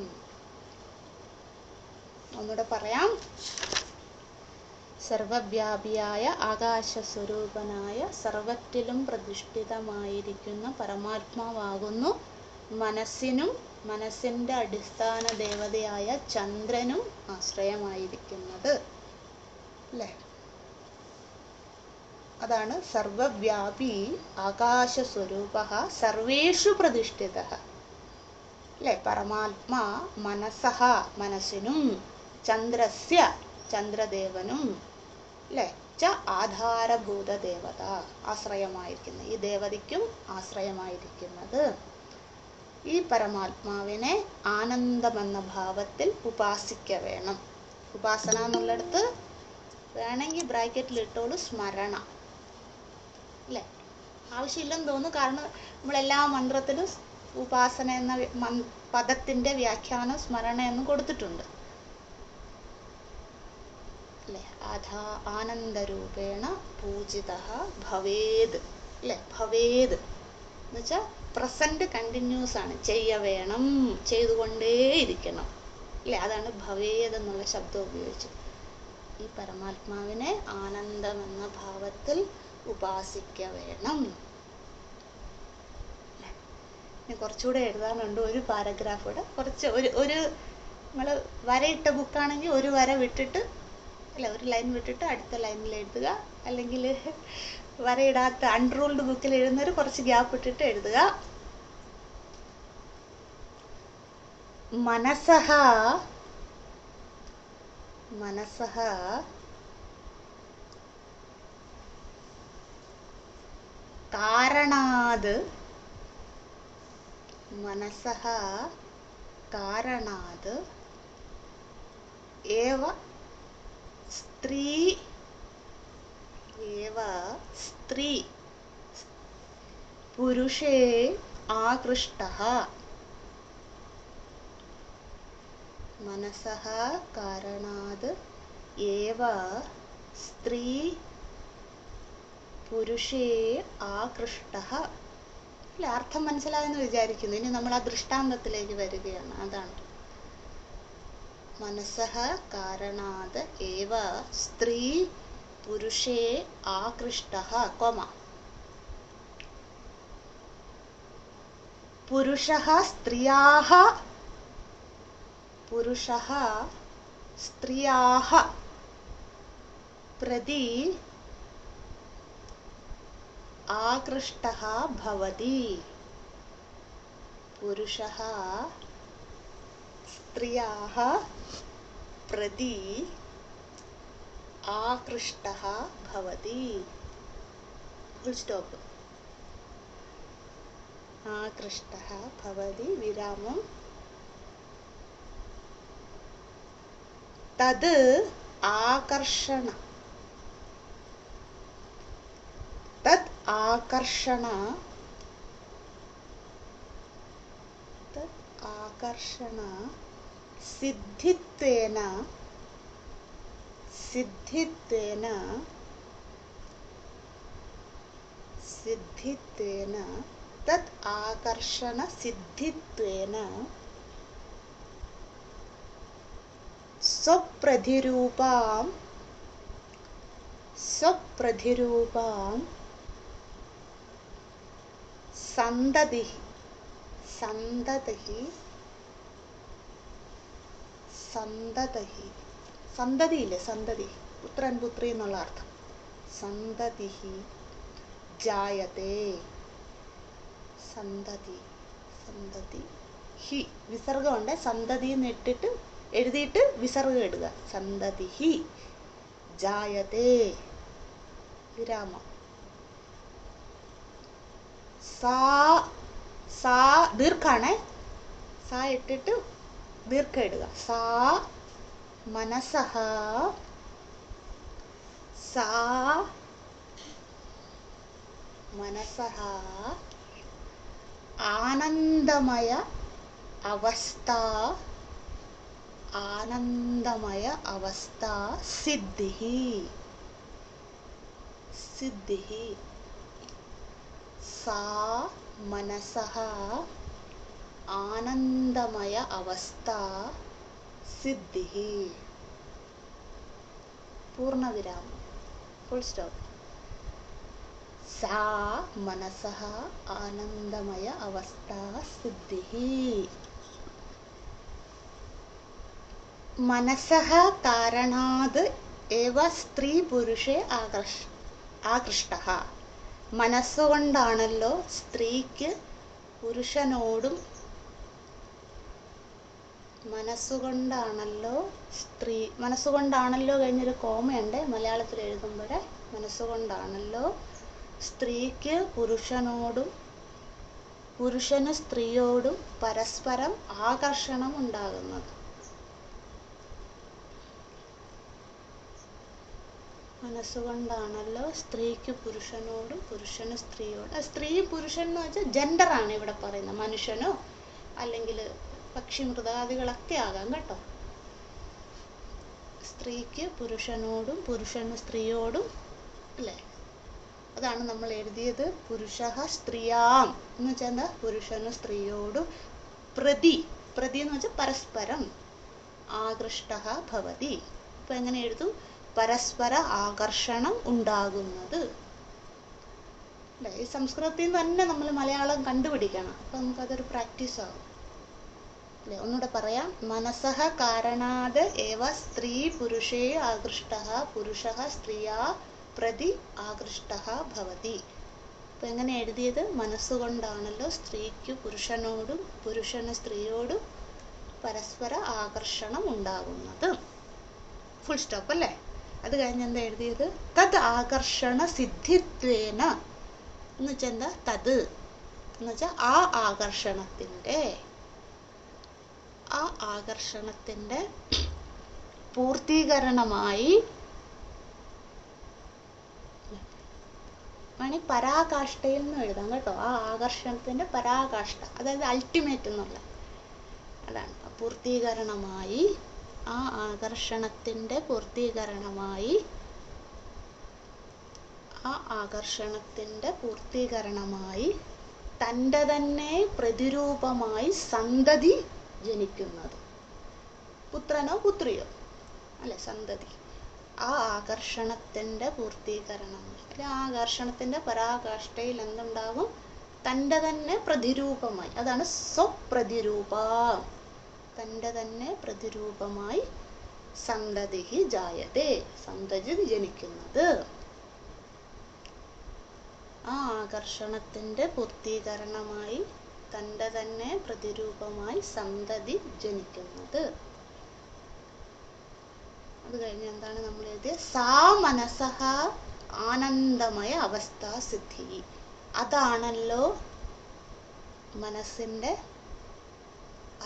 ഒന്നുകൂടെ പറയാം. സർവവ്യാപിയായ ആകാശസ്വരൂപനായ സർവത്തിലും പ്രതിഷ്ഠിതമായിരിക്കുന്ന പരമാത്മാവാകുന്നു മനസ്സിനും മനസ്സിൻ്റെ അടിസ്ഥാന ദേവതയായ ചന്ദ്രനും ആശ്രയമായിരിക്കുന്നത് അല്ലേ. അതാണ് സർവവ്യാപി ആകാശസ്വരൂപ സർവേഷു പ്രതിഷ്ഠിത അല്ലേ. പരമാത്മാ മനസ്സഹ മനസ്സിനും ചന്ദ്രസ്യ ചന്ദ്രദേവനും അല്ലേ ച ആധാരഭൂത ദേവത ആശ്രയമായിരിക്കുന്നത്, ഈ ദേവതയ്ക്കും ആശ്രയമായിരിക്കുന്നത്. ഈ പരമാത്മാവിനെ ആനന്ദമെന്ന ഭാവത്തിൽ ഉപാസിക്ക വേണം. ഉപാസന എന്നുള്ളിടത്ത് വേണമെങ്കിൽ ബ്രാക്കറ്റിൽ ഇട്ടോളൂ സ്മരണ അല്ലേ. ആവശ്യമില്ലെന്ന് തോന്നുന്നു, കാരണം നമ്മളെല്ലാ മന്ത്രത്തിലും ഉപാസന എന്ന പദത്തിൻ്റെ വ്യാഖ്യാനം സ്മരണ എന്ന് കൊടുത്തിട്ടുണ്ട് അല്ലേ. ആനന്ദരൂപേണ പൂജിത ഭവേത് അല്ലേ. ഭവേത് എന്ന് വെച്ചാൽ പ്രസന്റ് കണ്ടിന്യൂസ് ആണ്, ചെയ്യ വേണം, ചെയ്തുകൊണ്ടേയിരിക്കണം അല്ലേ. അതാണ് ഭവേത് എന്നുള്ള ശബ്ദം ഉപയോഗിച്ച്. ഈ പരമാത്മാവിനെ ആനന്ദമെന്ന ഭാവത്തിൽ ഉപാസിക്ക വേണം. ഇനി കുറച്ചുകൂടെ എഴുതാനുണ്ട്, ഒരു പാരഗ്രാഫ് കൂടെ. കുറച്ച് ഒരു നമ്മൾ വരയിട്ട ബുക്കാണെങ്കിൽ ഒരു വര വിട്ടിട്ട് അല്ല, ഒരു ലൈൻ വിട്ടിട്ട് അടുത്ത ലൈനിൽ എഴുതുക. അല്ലെങ്കിൽ വരയിടാത്ത അൺറൂൾഡ് ബുക്കിൽ എഴുതുന്നവർ കുറച്ച് ഗ്യാപ്പ് ഇട്ടിട്ട് എഴുതുക. മനസ്സഹ മനസ്സഹ കാരണാത് മനസ്സഹ കാരണാത് ഏവ സ്ത്രീ പുരുഷേ ആകൃഷ്ടഃ. മനസ്സഃ കാരണാത് ഏവ സ്ത്രീ പുരുഷേ ആകൃഷ്ടഃ. അല്ല, അർത്ഥം മനസ്സിലായെന്ന് വിചാരിക്കുന്നു. ഇനി നമ്മൾ ആ ദൃഷ്ടാന്തത്തിലേക്ക് വരികയാണ്. അതാണ് മനസ്സഃ കാരണാത് ഏവ സ്ത്രീ പുരുഷേ ആകൃഷ്ടഃ കോമ. പുരുഷഃ സ്ത്രിയാः പ്രതി ആകൃഷ്ടഃ ഭവതി. പുരുഷഃ സ്ത്രിയാः പ്രതി ആകൃഷ്ടഃ ഭവതി. Full stop. ആകൃഷ്ടഃ ഭവതി വിരാമം. തത് ആകർഷണ സിദ്ധിത്വേന തത് ആകർഷണ സിദ്ധിത്വേന സ്വപ്രതിരൂപാം സന്തതിഃ സന്തതിഹി. സന്തതിയില്ലേ, സന്തതി, പുത്രൻ പുത്രി എന്നുള്ള അർത്ഥം. സന്തതിഹി ജായതേ. സന്തതി, സന്തതി ഹി വിസർഗമുണ്ട്. സന്തതി എന്ന് ഇട്ടിട്ട് എഴുതിയിട്ട് വിസർഗം ഇടുക. സന്തതിഹി ജായതേ വിരാമം. സാ, സാ ദീർഘാണേ, സാ ഇട്ടിട്ട് ദീർഘം ഇടുക. സാ മനസഹ, സാ മനസഹ ആനന്ദമയ അവസ്ഥ, ആനന്ദമയ അവസ്ഥ സിദ്ധിഹി. സിദ്ധിഹി സാ മനസഹ ആനന്ദമയ അവസ്ഥ സിദ്ധിഹി. പൂർണ്ണവിരാമം, ഫുൾ സ്റ്റോപ്പ്. സാ മനസഹ ആനന്ദമയ അവസ്ഥ സിദ്ധിഹി. മനസഹ കാരണാത് ഏവ സ്ത്രീ പുരുഷേ ആകൃഷ്ടഃ. മനസ്സുകൊണ്ടാണല്ലോ സ്ത്രീക്ക് പുരുഷനോടും, മനസ്സുകൊണ്ടാണല്ലോ സ്ത്രീ, മനസ്സുകൊണ്ടാണല്ലോ കഴിഞ്ഞൊരു കോമയുണ്ട് മലയാളത്തിൽ എഴുതുമ്പോൾ. മനസ്സുകൊണ്ടാണല്ലോ സ്ത്രീക്ക് പുരുഷനോടും പുരുഷന് സ്ത്രീയോടും പരസ്പരം ആകർഷണം ഉണ്ടാകുന്നത്. മനസ്സുകൊണ്ടാണല്ലോ സ്ത്രീക്ക് പുരുഷനോടും പുരുഷന് സ്ത്രീയോടും. സ്ത്രീ പുരുഷൻ എന്ന് വെച്ചാൽ ജെൻഡറാണ് ഇവിടെ പറയുന്നത്. മനുഷ്യനോ അല്ലെങ്കിൽ പക്ഷി മൃഗാദികളൊക്കെ ആകാം കേട്ടോ. സ്ത്രീക്ക് പുരുഷനോടും പുരുഷന് സ്ത്രീയോടും അല്ലേ, അതാണ് നമ്മൾ എഴുതിയത്. പുരുഷഃ സ്ത്രീയാം എന്ന് വെച്ചാൽ എന്താ, പുരുഷന് സ്ത്രീയോടും പ്രതി, പ്രതി എന്ന് വെച്ചാൽ പരസ്പരം, ആകൃഷ്ടഃ ഭവതി. ഇപ്പൊ എങ്ങനെ എഴുതും, പരസ്പര ആകർഷണം ഉണ്ടാകുന്നത് അല്ലേ. ഈ സംസ്കൃതത്തിൽ നിന്ന് തന്നെ നമ്മൾ മലയാളം കണ്ടുപിടിക്കണം. അപ്പൊ നമുക്കതൊരു പ്രാക്ടീസ് ആകും അല്ലേ. ഒന്നുകൂടെ പറയാം. മനസഃ കാരണാത് ഏവ സ്ത്രീ പുരുഷേ ആകൃഷ്ടഃ, പുരുഷഃ സ്ത്രീയാ പ്രതി ആകൃഷ്ടഃ ഭവതി. അപ്പൊ എങ്ങനെ എഴുതിയത്, മനസ്സുകൊണ്ടാണല്ലോ സ്ത്രീക്ക് പുരുഷനോടും പുരുഷന് സ്ത്രീയോടും പരസ്പര ആകർഷണം ഉണ്ടാകുന്നത്. ഫുൾ സ്റ്റോപ്പ് അല്ലേ. അത് കഴിഞ്ഞ് എന്താ എഴുതിയത്, തത് ആകർഷണ സിദ്ധിത്വേന എന്ന് വെച്ചാൽ എന്താ, തത് എന്ന് വെച്ചാൽ ആ ആകർഷണത്തിന്റെ, ആ ആകർഷണത്തിന്റെ പൂർത്തീകരണമായി, വേണമെങ്കിൽ പരാകാഷ്ഠയിൽ നിന്ന് എഴുതാം കേട്ടോ. ആ ആകർഷണത്തിന്റെ പരാകാഷ്ഠ, അതായത് അൾട്ടിമേറ്റ് എന്നുള്ള, അതാണ് പൂർത്തീകരണമായി. ആ ആകർഷണത്തിന്റെ പൂർത്തീകരണമായി, ആ ആകർഷണത്തിന്റെ പൂർത്തീകരണമായി തൻ്റെ തന്നെ പ്രതിരൂപമായി സന്തതി ജനിക്കുന്നത്. പുത്രനോ പുത്രിയോ അല്ലെ, സന്തതി. ആ ആകർഷണത്തിന്റെ പൂർത്തീകരണം, അല്ലെ ആ ആകർഷണത്തിന്റെ പരാകാഷ്ഠയിൽ എന്തുണ്ടാകും, തൻ്റെ തന്നെ പ്രതിരൂപമായി, അതാണ് സ്വപ്രതിരൂപ, തൻ്റെ തന്നെ പ്രതിരൂപമായി സന്തതി ജായതേ, സന്തതി ജനിക്കുന്നത്. ആ ആകർഷണത്തിന്റെ പൂർത്തീകരണമായി തൻ്റെ തന്നെ പ്രതിരൂപമായി സന്തതി ജനിക്കുന്നത്. അത് കഴിഞ്ഞ് എന്താണ് നമ്മൾ എഴുതിയത്, സാ മനസഃ ആനന്ദമയ അവസ്ഥാ സിദ്ധി. അതാണല്ലോ മനസ്സിന്റെ,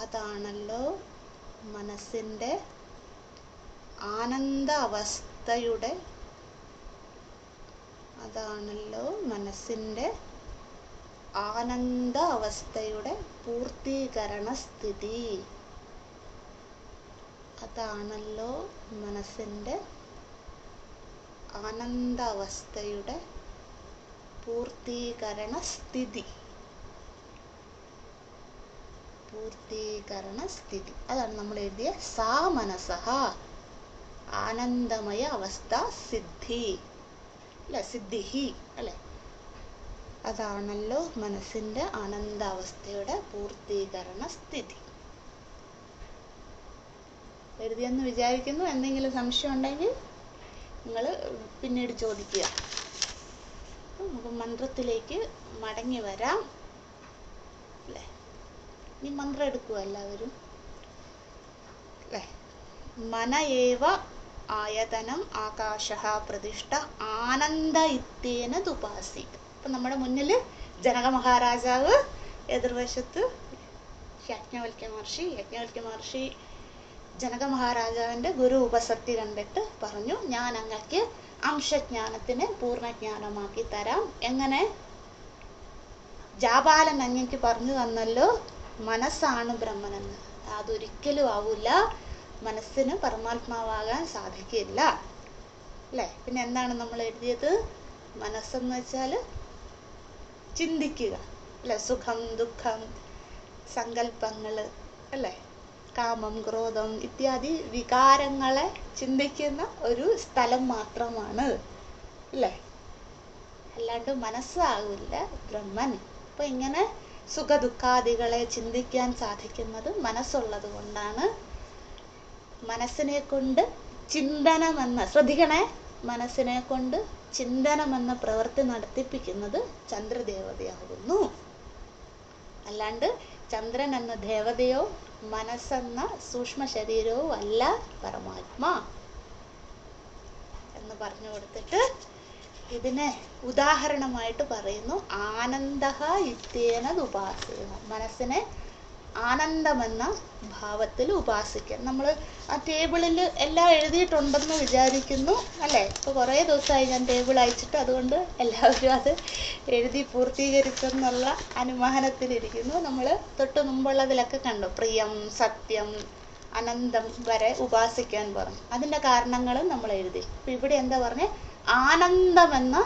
അതാണല്ലോ മനസ്സിന്റെ ആനന്ദ അവസ്ഥയുടെ, അതാണല്ലോ മനസ്സിന്റെ ആനന്ദ അവസ്ഥയുടെ പൂർത്തീകരണ സ്ഥിതി. അതാണല്ലോ മനസ്സിന്റെ ആനന്ദാവസ്ഥയുടെ പൂർത്തീകരണ സ്ഥിതി. പൂർത്തീകരണ സ്ഥിതി, അതാണ് നമ്മൾ എഴുതിയ സാ മനസഃ ആനന്ദമയ അവസ്ഥ സിദ്ധി അല്ലെ, സിദ്ധിഹി അല്ലെ. അതാണല്ലോ മനസ്സിന്റെ ആനന്ദാവസ്ഥയുടെ പൂർത്തീകരണ സ്ഥിതി. എഴുതിയെന്ന് വിചാരിക്കുന്നു. എന്തെങ്കിലും സംശയം ഉണ്ടെങ്കിൽ നിങ്ങൾ പിന്നീട് ചോദിക്കുക. നമുക്ക് മന്ത്രത്തിലേക്ക് മടങ്ങി വരാം അല്ലേ. ഈ മന്ത്രം എടുക്കുക എല്ലാവരും അല്ലേ. മന ഏവ ആയതനം ആകാശഃ പ്രതിഷ്ഠ ആനന്ദ ഇത്യേന തുപാസീത്. അപ്പം നമ്മുടെ മുന്നിൽ ജനക മഹാരാജാവ്, എതിർവശത്ത് യാജ്ഞവൽക്യ മഹർഷി ജനക മഹാരാജാവിൻ്റെ ഗുരു ഉപസത്തി കണ്ടിട്ട് പറഞ്ഞു, ഞാൻ അങ്ങക്ക് അംശജ്ഞാനത്തിനെ പൂർണ്ണജ്ഞാനമാക്കി തരാം. എങ്ങനെ? ജാബാലൻ അങ്ങക്ക് പറഞ്ഞു തന്നല്ലോ മനസ്സാണ് ബ്രഹ്മനെന്ന്. അതൊരിക്കലും ആവൂല, മനസ്സിന് പരമാത്മാവാകാൻ സാധിക്കില്ല അല്ലേ. പിന്നെ എന്താണ് നമ്മൾ എഴുതിയത്? മനസ്സെന്ന് വെച്ചാൽ ചിന്തിക്കുക അല്ലെ, സുഖം ദുഃഖം സങ്കല്പങ്ങൾ അല്ലേ, കാമം ക്രോധം ഇത്യാദി വികാരങ്ങളെ ചിന്തിക്കുന്ന ഒരു സ്ഥലം മാത്രമാണ് അല്ലേ, അല്ലാണ്ട് മനസ്സാകില്ല ബ്രഹ്മൻ. അപ്പൊ ഇങ്ങനെ സുഖദുഃഖാദികളെ ചിന്തിക്കാൻ സാധിക്കുന്നത് മനസ്സുള്ളത് കൊണ്ടാണ്. മനസ്സിനെ കൊണ്ട് ചിന്തനമെന്ന, ശ്രദ്ധിക്കണേ, മനസ്സിനെ കൊണ്ട് ചിന്തനമെന്ന പ്രവൃത്തി നടത്തിപ്പിക്കുന്നത് ചന്ദ്രദേവതയാകുന്നു. അല്ലാണ്ട് ചന്ദ്രൻ എന്ന ദേവതയോ മനസ്സെന്ന സൂക്ഷ്മ ശരീരവും അല്ല പരമാത്മാ എന്ന് പറഞ്ഞു കൊടുത്തിട്ട് ഇതിനെ ഉദാഹരണമായിട്ട് പറയുന്നു. ആനന്ദഃ ഇത്യേന ഉപാസേന, മനസ്സിനെ ആനന്ദമെന്ന ഭാവത്തിൽ ഉപാസിക്കാൻ. നമ്മൾ ആ ടേബിളിൽ എല്ലാം എഴുതിയിട്ടുണ്ടെന്ന് വിചാരിക്കുന്നു അല്ലേ. ഇപ്പോൾ കുറേ ദിവസമായി ഞാൻ ടേബിൾ അയച്ചിട്ട്, അതുകൊണ്ട് എല്ലാവരും അത് എഴുതി പൂർത്തീകരിച്ചെന്നുള്ള അനുമാനത്തിലിരിക്കുന്നു. നമ്മൾ തൊട്ട് മുമ്പുള്ളതിലൊക്കെ കണ്ടു, പ്രിയം സത്യം അനന്തം വരെ ഉപാസിക്കാൻ പറഞ്ഞു. അതിൻ്റെ കാരണങ്ങളും നമ്മൾ എഴുതി. അപ്പം ഇവിടെ എന്താ പറഞ്ഞേ? ആനന്ദമെന്ന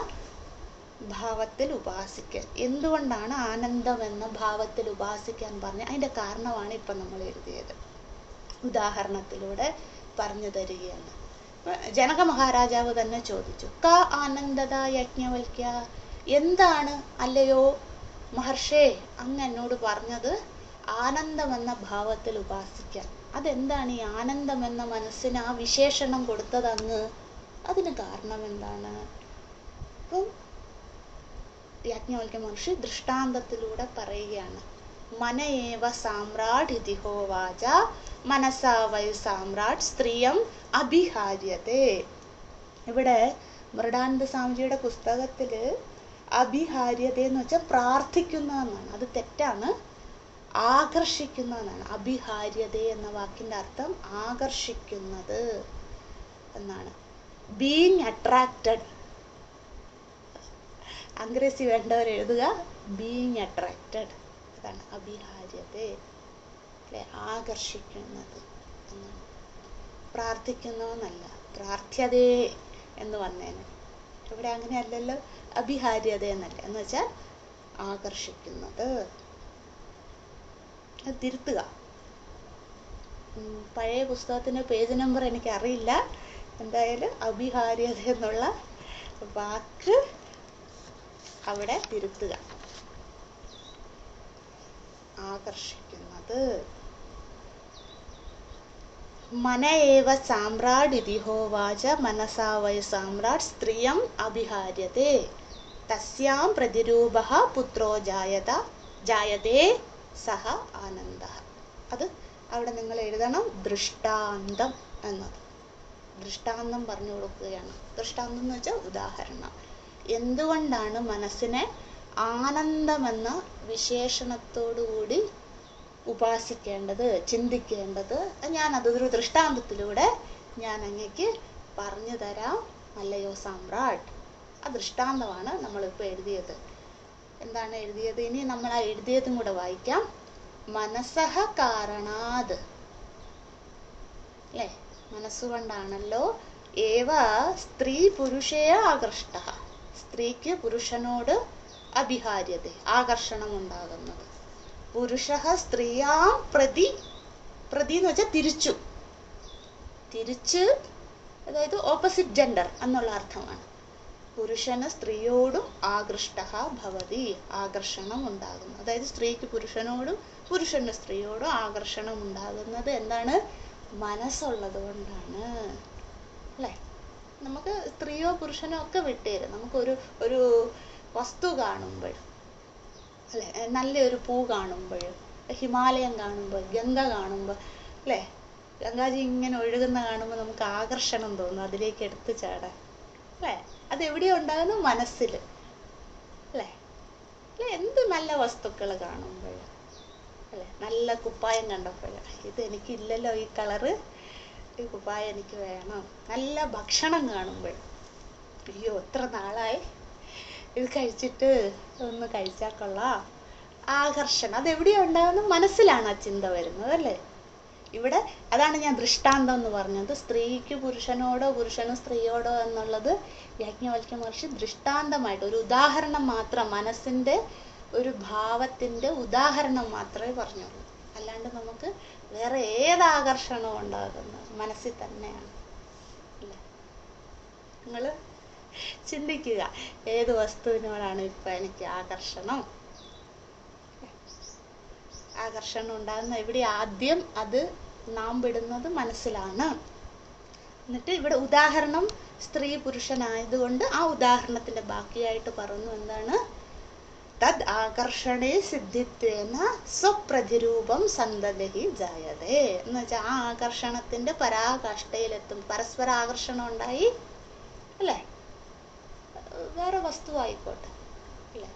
ഭാവത്തിൽ ഉപാസിക്കാൻ. എന്തുകൊണ്ടാണ് ആനന്ദം എന്ന ഭാവത്തിൽ ഉപാസിക്കാൻ പറഞ്ഞത്? അതിൻ്റെ കാരണമാണ് ഇപ്പം നമ്മൾ എഴുതിയത്, ഉദാഹരണത്തിലൂടെ പറഞ്ഞു തരികയാണ്. ജനക മഹാരാജാവ് തന്നെ ചോദിച്ചു, ക ആനന്ദത യജ്ഞവൽക്യ, എന്താണ് അല്ലയോ മഹർഷേ അങ്ങ് എന്നോട് പറഞ്ഞത് ആനന്ദമെന്ന ഭാവത്തിൽ ഉപാസിക്കാൻ? അതെന്താണ് ഈ ആനന്ദമെന്ന മനസ്സിന് ആ വിശേഷണം കൊടുത്തത് അങ്ങ്? അതിന് കാരണം എന്താണ്? അപ്പം യാജ്ഞവൽക്യ മഹർഷി ദൃഷ്ടാന്തത്തിലൂടെ പറയുകയാണ്. മനയേവ സാമ്രാട് ഇതി ഹോവാച മനസാ വൈ സാമ്രാട് സ്ത്രീയം അഭിഹാര്യതേ. ഇവിടെ മൃഡാനന്ദ സ്വാമിജിയുടെ പുസ്തകത്തിൽ അഭിഹാര്യത എന്ന് വെച്ചാൽ പ്രാർത്ഥിക്കുന്നതെന്നാണ്. അത് തെറ്റാണ്, ആകർഷിക്കുന്നതെന്നാണ്. അഭിഹാര്യത എന്ന വാക്കിൻ്റെ അർത്ഥം ആകർഷിക്കുന്നത് എന്നാണ്. ബീങ് അട്രാക്റ്റഡ്, അംഗ്രസി വേണ്ടവർ എഴുതുക, ബീങ് അട്രാക്റ്റഡ്, അതാണ് അഭിഹാര്യത അല്ലെ, ആകർഷിക്കുന്നത് എന്നാണ്. പ്രാർത്ഥിക്കുന്നതെന്നല്ല, പ്രാർത്ഥ്യതേ എന്ന് വന്നേനെ. ഇവിടെ അങ്ങനെയല്ലല്ലോ, അഭിഹാര്യത എന്നല്ല, എന്ന് വെച്ചാൽ ആകർഷിക്കുന്നത്. അത് തിരുത്തുക. പഴയ പുസ്തകത്തിൻ്റെ പേജ് നമ്പർ എനിക്കറിയില്ല, എന്തായാലും അഭിഹാര്യത എന്നുള്ള വാക്ക് അവിടെ തിരുത്തുക. ആകർഷിക്കുന്നത്. മന ഏവ സാമ്രാട് ഇതി ഹോവാച മനസാ വൈ സാമ്രാട് സ്ത്രീയം അഭിഹാര്യതേ തസ്യാം പ്രതിരൂപഃ പുത്രോ ജായതേ സഹ ആനന്ദഃ. അത് അവിടെ നിങ്ങൾ എഴുതണം, ദൃഷ്ടാന്തം എന്നത്. ദൃഷ്ടാന്തം പറഞ്ഞു കൊടുക്കുകയാണ്. ദൃഷ്ടാന്തം എന്ന് വെച്ചാൽ ഉദാഹരണം. എന്തുകൊണ്ടാണ് മനസ്സിനെ ആനന്ദമെന്ന വിശേഷണത്തോടുകൂടി ഉപാസിക്കേണ്ടത്, ചിന്തിക്കേണ്ടത്? ഞാനതൊരു ദൃഷ്ടാന്തത്തിലൂടെ ഞാൻ അങ്ങേക്ക് പറഞ്ഞു തരാം അല്ലയോ സാമ്രാട്ട്. ആ ദൃഷ്ടാന്തമാണ് നമ്മളിപ്പോൾ എഴുതിയത്. എന്താണ് എഴുതിയത്? ഇനി നമ്മൾ ആ എഴുതിയതും കൂടെ വായിക്കാം. മനസ്സഹ കാരണാത് അല്ലേ, മനസ്സുകൊണ്ടാണല്ലോ ഏവ സ്ത്രീ പുരുഷേ ആകൃഷ്ട, സ്ത്രീക്ക് പുരുഷനോട് അഭിഹാര്യത, ആകർഷണം ഉണ്ടാകുന്നത്. പുരുഷഃ സ്ത്രീയാം പ്രതി എന്ന് വെച്ചാൽ തിരിച്ച്, അതായത് ഓപ്പോസിറ്റ് ജെൻഡർ എന്നുള്ള അർത്ഥമാണ്. പുരുഷന് സ്ത്രീയോടും ആകൃഷ്ടഃ ഭവതി, ആകർഷണം ഉണ്ടാകുന്നു. അതായത് സ്ത്രീക്ക് പുരുഷനോടും പുരുഷന് സ്ത്രീയോടും ആകർഷണം ഉണ്ടാകുന്നത് എന്താണ്? മനസ്സുള്ളത് കൊണ്ടാണ്. അല്ലേ? നമുക്ക് സ്ത്രീയോ പുരുഷനോ ഒക്കെ വിട്ടുതരും. നമുക്കൊരു ഒരു വസ്തു കാണുമ്പോൾ, അല്ലെ, നല്ലൊരു പൂ കാണുമ്പോൾ, ഹിമാലയം കാണുമ്പോൾ, ഗംഗ കാണുമ്പോൾ, അല്ലേ, ഗംഗാജി ഇങ്ങനെ ഒഴുകുന്ന കാണുമ്പോൾ നമുക്ക് ആകർഷണം തോന്നും, അതിലേക്ക് എടുത്തു ചാടാൻ. അല്ലേ? അതെവിടെയോ ഉണ്ടാകുന്നു? മനസ്സിൽ. അല്ലേ? അല്ലെ? എന്ത് നല്ല വസ്തുക്കൾ കാണുമ്പോൾ, അല്ലെ, നല്ല കുപ്പായം കണ്ടപ്പോൾ, ഇത് എനിക്കില്ലല്ലോ ഈ കളറ്, ഈ കുപ്പായം എനിക്ക് വേണം. നല്ല ഭക്ഷണം കാണുമ്പോൾ, അയ്യോ എത്ര നാളായി ഇത് കഴിച്ചിട്ട് ഒന്ന് കഴിച്ചാൽ കൊള്ളാം. ആകർഷണം അതെവിടെയോ ഉണ്ടാകുന്നു? മനസ്സിലാണ് ആ ചിന്ത വരുന്നത്. അല്ലേ? ഇവിടെ അതാണ് ഞാൻ ദൃഷ്ടാന്തം എന്ന് പറഞ്ഞത്. സ്ത്രീക്ക് പുരുഷനോടോ പുരുഷന് സ്ത്രീയോടോ എന്നുള്ളത് യാജ്ഞവൽക്യ മഹർഷി ദൃഷ്ടാന്തമായിട്ട് ഒരു ഉദാഹരണം മാത്രം, മനസ്സിന്റെ ഒരു ഭാവത്തിന്റെ ഉദാഹരണം മാത്രമേ പറഞ്ഞുള്ളൂ. അല്ലാണ്ട് നമുക്ക് വേറെ ഏത് ആകർഷണവും ഉണ്ടാകുന്നത് മനസ്സിൽ തന്നെയാണ്. അല്ലേ? നിങ്ങൾ ചിന്തിക്കുക, ഏത് വസ്തുവിനോടാണ് ഇപ്പൊ എനിക്ക് ആകർഷണം? ആകർഷണം ഉണ്ടാകുന്ന എവിടെ? ആദ്യം അത് നാം വിടുന്നത് മനസ്സിലാണ്. എന്നിട്ട് ഇവിടെ ഉദാഹരണം സ്ത്രീ പുരുഷനായതുകൊണ്ട് ആ ഉദാഹരണത്തിന്റെ ബാക്കിയായിട്ട് പറഞ്ഞു എന്താണ്? തദ് ആകർഷണേ സിദ്ധിത്വേന സ്വപ്രതിരൂപം സന്തതി ജായതേ എന്ന് വെച്ചാൽ ആ ആകർഷണത്തിന്റെ പരാകാഷ്ഠയിലെത്തും. പരസ്പര ആകർഷണം ഉണ്ടായി, അല്ലേ? വേറെ വസ്തു ആയിക്കോട്ടെ, അല്ലേ,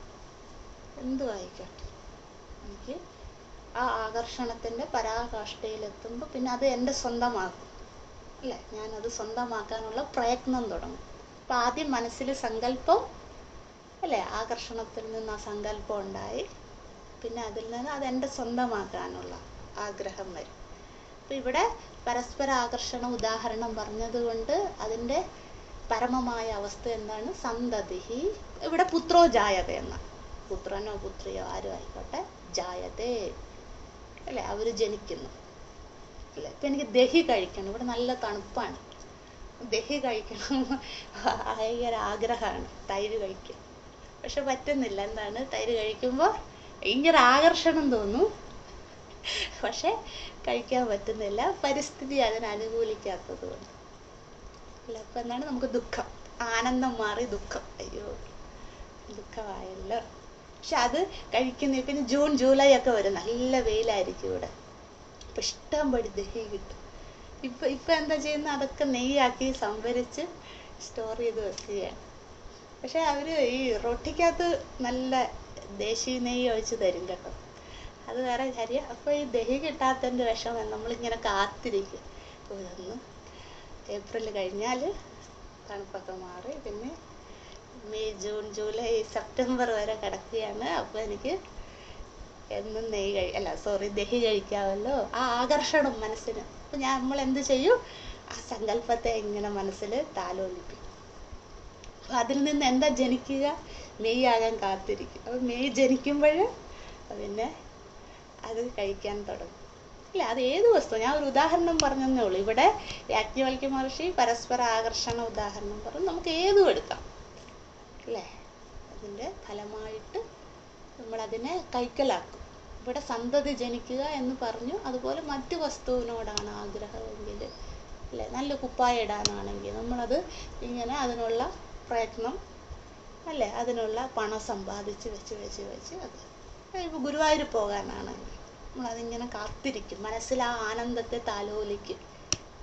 എന്തു ആയിക്കോട്ടെ, എനിക്ക് ആ ആകർഷണത്തിന്റെ പരാകാഷ്ഠയിലെത്തുമ്പോൾ പിന്നെ അത് എൻ്റെ സ്വന്തമാകും. അല്ലേ? ഞാനത് സ്വന്തമാക്കാനുള്ള പ്രയത്നം തുടങ്ങും. അപ്പൊ ആദ്യം മനസ്സിൽ സങ്കല്പം, അല്ലേ, ആകർഷണത്തിൽ നിന്ന് ആ സങ്കല്പം ഉണ്ടായി, പിന്നെ അതിൽ നിന്ന് അത് എൻ്റെ സ്വന്തമാക്കാനുള്ള ആഗ്രഹം വരും. അപ്പൊ ഇവിടെ പരസ്പര ആകർഷണ ഉദാഹരണം പറഞ്ഞതുകൊണ്ട് അതിൻ്റെ പരമമായ അവസ്ഥ എന്താണ്? സന്തതിഹി. ഇവിടെ പുത്രോ ജായതേ എന്ന, പുത്രനോ പുത്രിയോ ആരും ആയിക്കോട്ടെ, ജായതേ, അല്ലെ, അവര് ജനിക്കുന്നു. അല്ലെ? ഇപ്പൊ എനിക്ക് ദഹി കഴിക്കണം, ഇവിടെ നല്ല തണുപ്പാണ്, ദഹി കഴിക്കണം, ഭയങ്കര ആഗ്രഹമാണ് തൈര് കഴിക്കാൻ. പക്ഷെ പറ്റുന്നില്ല. എന്താണ്? തൈര് കഴിക്കുമ്പോൾ ഭയങ്കര ആകർഷണം തോന്നും, പക്ഷെ കഴിക്കാൻ പറ്റുന്നില്ല, പരിസ്ഥിതി അതിന് അനുകൂലിക്കാത്തത് കൊണ്ട്. അല്ല, അപ്പൊ എന്താണ്? നമുക്ക് ദുഃഖം, ആനന്ദം മാറി ദുഃഖം, അയ്യോ ദുഃഖമായല്ലോ. പക്ഷെ അത് കഴിക്കുന്ന പിന്നെ ജൂൺ ജൂലൈ ഒക്കെ വരും, നല്ല വെയിലായിരിക്കും ഇവിടെ, അപ്പൊ ഇഷ്ടം പടി ദഹി കിട്ടും. ഇപ്പൊ എന്താ ചെയ്യുന്നത്? അതൊക്കെ നെയ്യാക്കി സംഭരിച്ച് സ്റ്റോർ ചെയ്ത് വെക്കുകയാണ്. പക്ഷെ അവര് ഈ റൊട്ടിക്കകത്ത് നല്ല ദേശീയ നെയ്യ് ഒഴിച്ച് തരും കേട്ടോ, അത് വേറെ കാര്യം. അപ്പൊ ഈ ദഹി കിട്ടാത്തതിന്റെ വിഷമം നമ്മളിങ്ങനെ കാത്തിരിക്കും. ഇതൊന്ന് ഏപ്രിൽ കഴിഞ്ഞാൽ തണുപ്പൊക്കെ മാറി പിന്നെ മെയ് ജൂൺ ജൂലൈ സെപ്റ്റംബർ വരെ കിടക്കുകയാണ്. അപ്പൊ എനിക്ക് എന്നും ദഹി കഴിക്കാമല്ലോ, ആ ആകർഷണം മനസ്സിന്. അപ്പൊ നമ്മൾ എന്ത് ചെയ്യും? ആ സങ്കല്പത്തെ ഇങ്ങനെ മനസ്സിൽ താലോലിപ്പിക്കും. അപ്പൊ അതിൽ നിന്ന് എന്താ ജനിക്കുക? മെയ് ആകാൻ കാത്തിരിക്കും. അപ്പൊ മെയ് ജനിക്കുമ്പോൾ പിന്നെ അത് കഴിക്കാൻ തുടങ്ങും. ഇല്ല, അത് ഏത് വസ്തു, ഞാൻ ഒരു ഉദാഹരണം പറഞ്ഞതേ ഉള്ളൂ. ഇവിടെ യാജ്ഞവൽക്യ മഹർഷി പരസ്പര ആകർഷണ ഉദാഹരണം പറഞ്ഞു, നമുക്ക് ഏതും എടുക്കാം, അല്ലേ? അതിന്റെ ഫലമായിട്ട് നമ്മൾ അതിനെ കൈക്കലാക്കും. ഇവിടെ സന്തതി ജനിക്കുക എന്ന് പറഞ്ഞു. അതുപോലെ മറ്റു വസ്തുവിനോടാണ് ആഗ്രഹമെങ്കിൽ, അല്ലെ, നല്ല കുപ്പായ ഇടാനാണെങ്കിൽ നമ്മളത് ഇങ്ങനെ അതിനുള്ള പ്രയത്നം, അല്ലേ, അതിനുള്ള പണം സമ്പാദിച്ച് വെച്ച് അത് ഇപ്പോൾ ഗുരുവായൂർ പോകാനാണെങ്കിൽ നമ്മളതിങ്ങനെ കാത്തിരിക്കും, മനസ്സിൽ ആ ആനന്ദത്തെ താലോലിക്കും,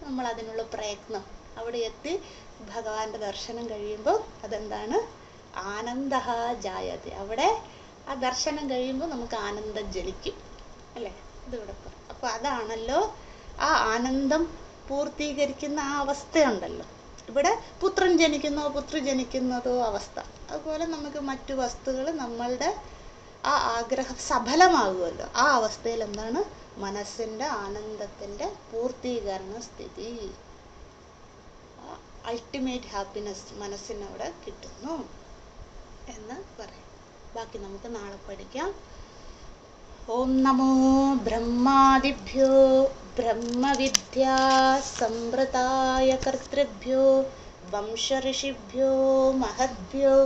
നമ്മൾ അതിനുള്ള പ്രയത്നം. അവിടെ എത്തി ഭഗവാന്റെ ദർശനം കഴിയുമ്പോൾ അതെന്താണ്? ആനന്ദ ജായത. അവിടെ ആ ദർശനം കഴിയുമ്പോൾ നമുക്ക് ആനന്ദം ജനിക്കും, അല്ലേ? ഇതിവിടെ പറയും. അപ്പൊ അതാണല്ലോ ആ ആനന്ദം പൂർത്തീകരിക്കുന്ന ആ അവസ്ഥയുണ്ടല്ലോ. ഇവിടെ പുത്രൻ ജനിക്കുന്നോ പുത്രി ജനിക്കുന്നതോ അവസ്ഥ. അതുപോലെ നമുക്ക് മറ്റു വസ്തുക്കൾ നമ്മളുടെ ആ ആഗ്രഹം സഫലമാകുമല്ലോ. ആ അവസ്ഥയിൽ എന്താണ്? മനസ്സിന്റെ ആനന്ദത്തിന്റെ പൂർത്തീകരണ സ്ഥിതി, അൾട്ടിമേറ്റ് ഹാപ്പിനെസ് മനസ്സിനവിടെ കിട്ടുന്നു എന്ന് പറയും. ബാക്കി നമുക്ക് നാളെ പഠിക്കാം. ഓം നമോ ബ്രഹ്മാദിഭ്യോ ബ്രഹ്മവിദ്യാ സംവൃതായ കർത്തൃഭ്യോ വംശഋഷിഭ്യോ മഹദ്ഭ്യോ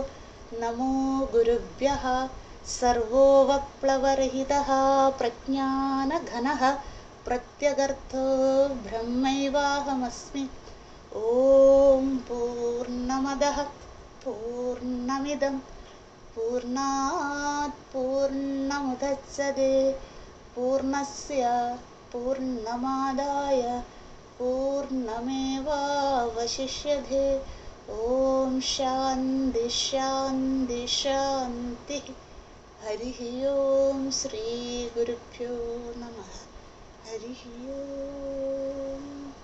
നമോ ഗുരുഭ്യഃ. സർവോപപ്ലവരഹിതഃ പ്രജ്ഞാനഘനഃ प्रत्यगर्थो ब्रह्मैवाहमस्मि। ॐ पूर्णमदः पूर्णमिदं पूर्णात् पूर्णमुदच्यते पूर्णस्य पूर्णमादाय पूर्णमेवावशिष्यते। ॐ शान्ति शान्ति शान्तिः। हरिः ओं। श्रीगुरुभ्यो नमः। हरिः ओम्।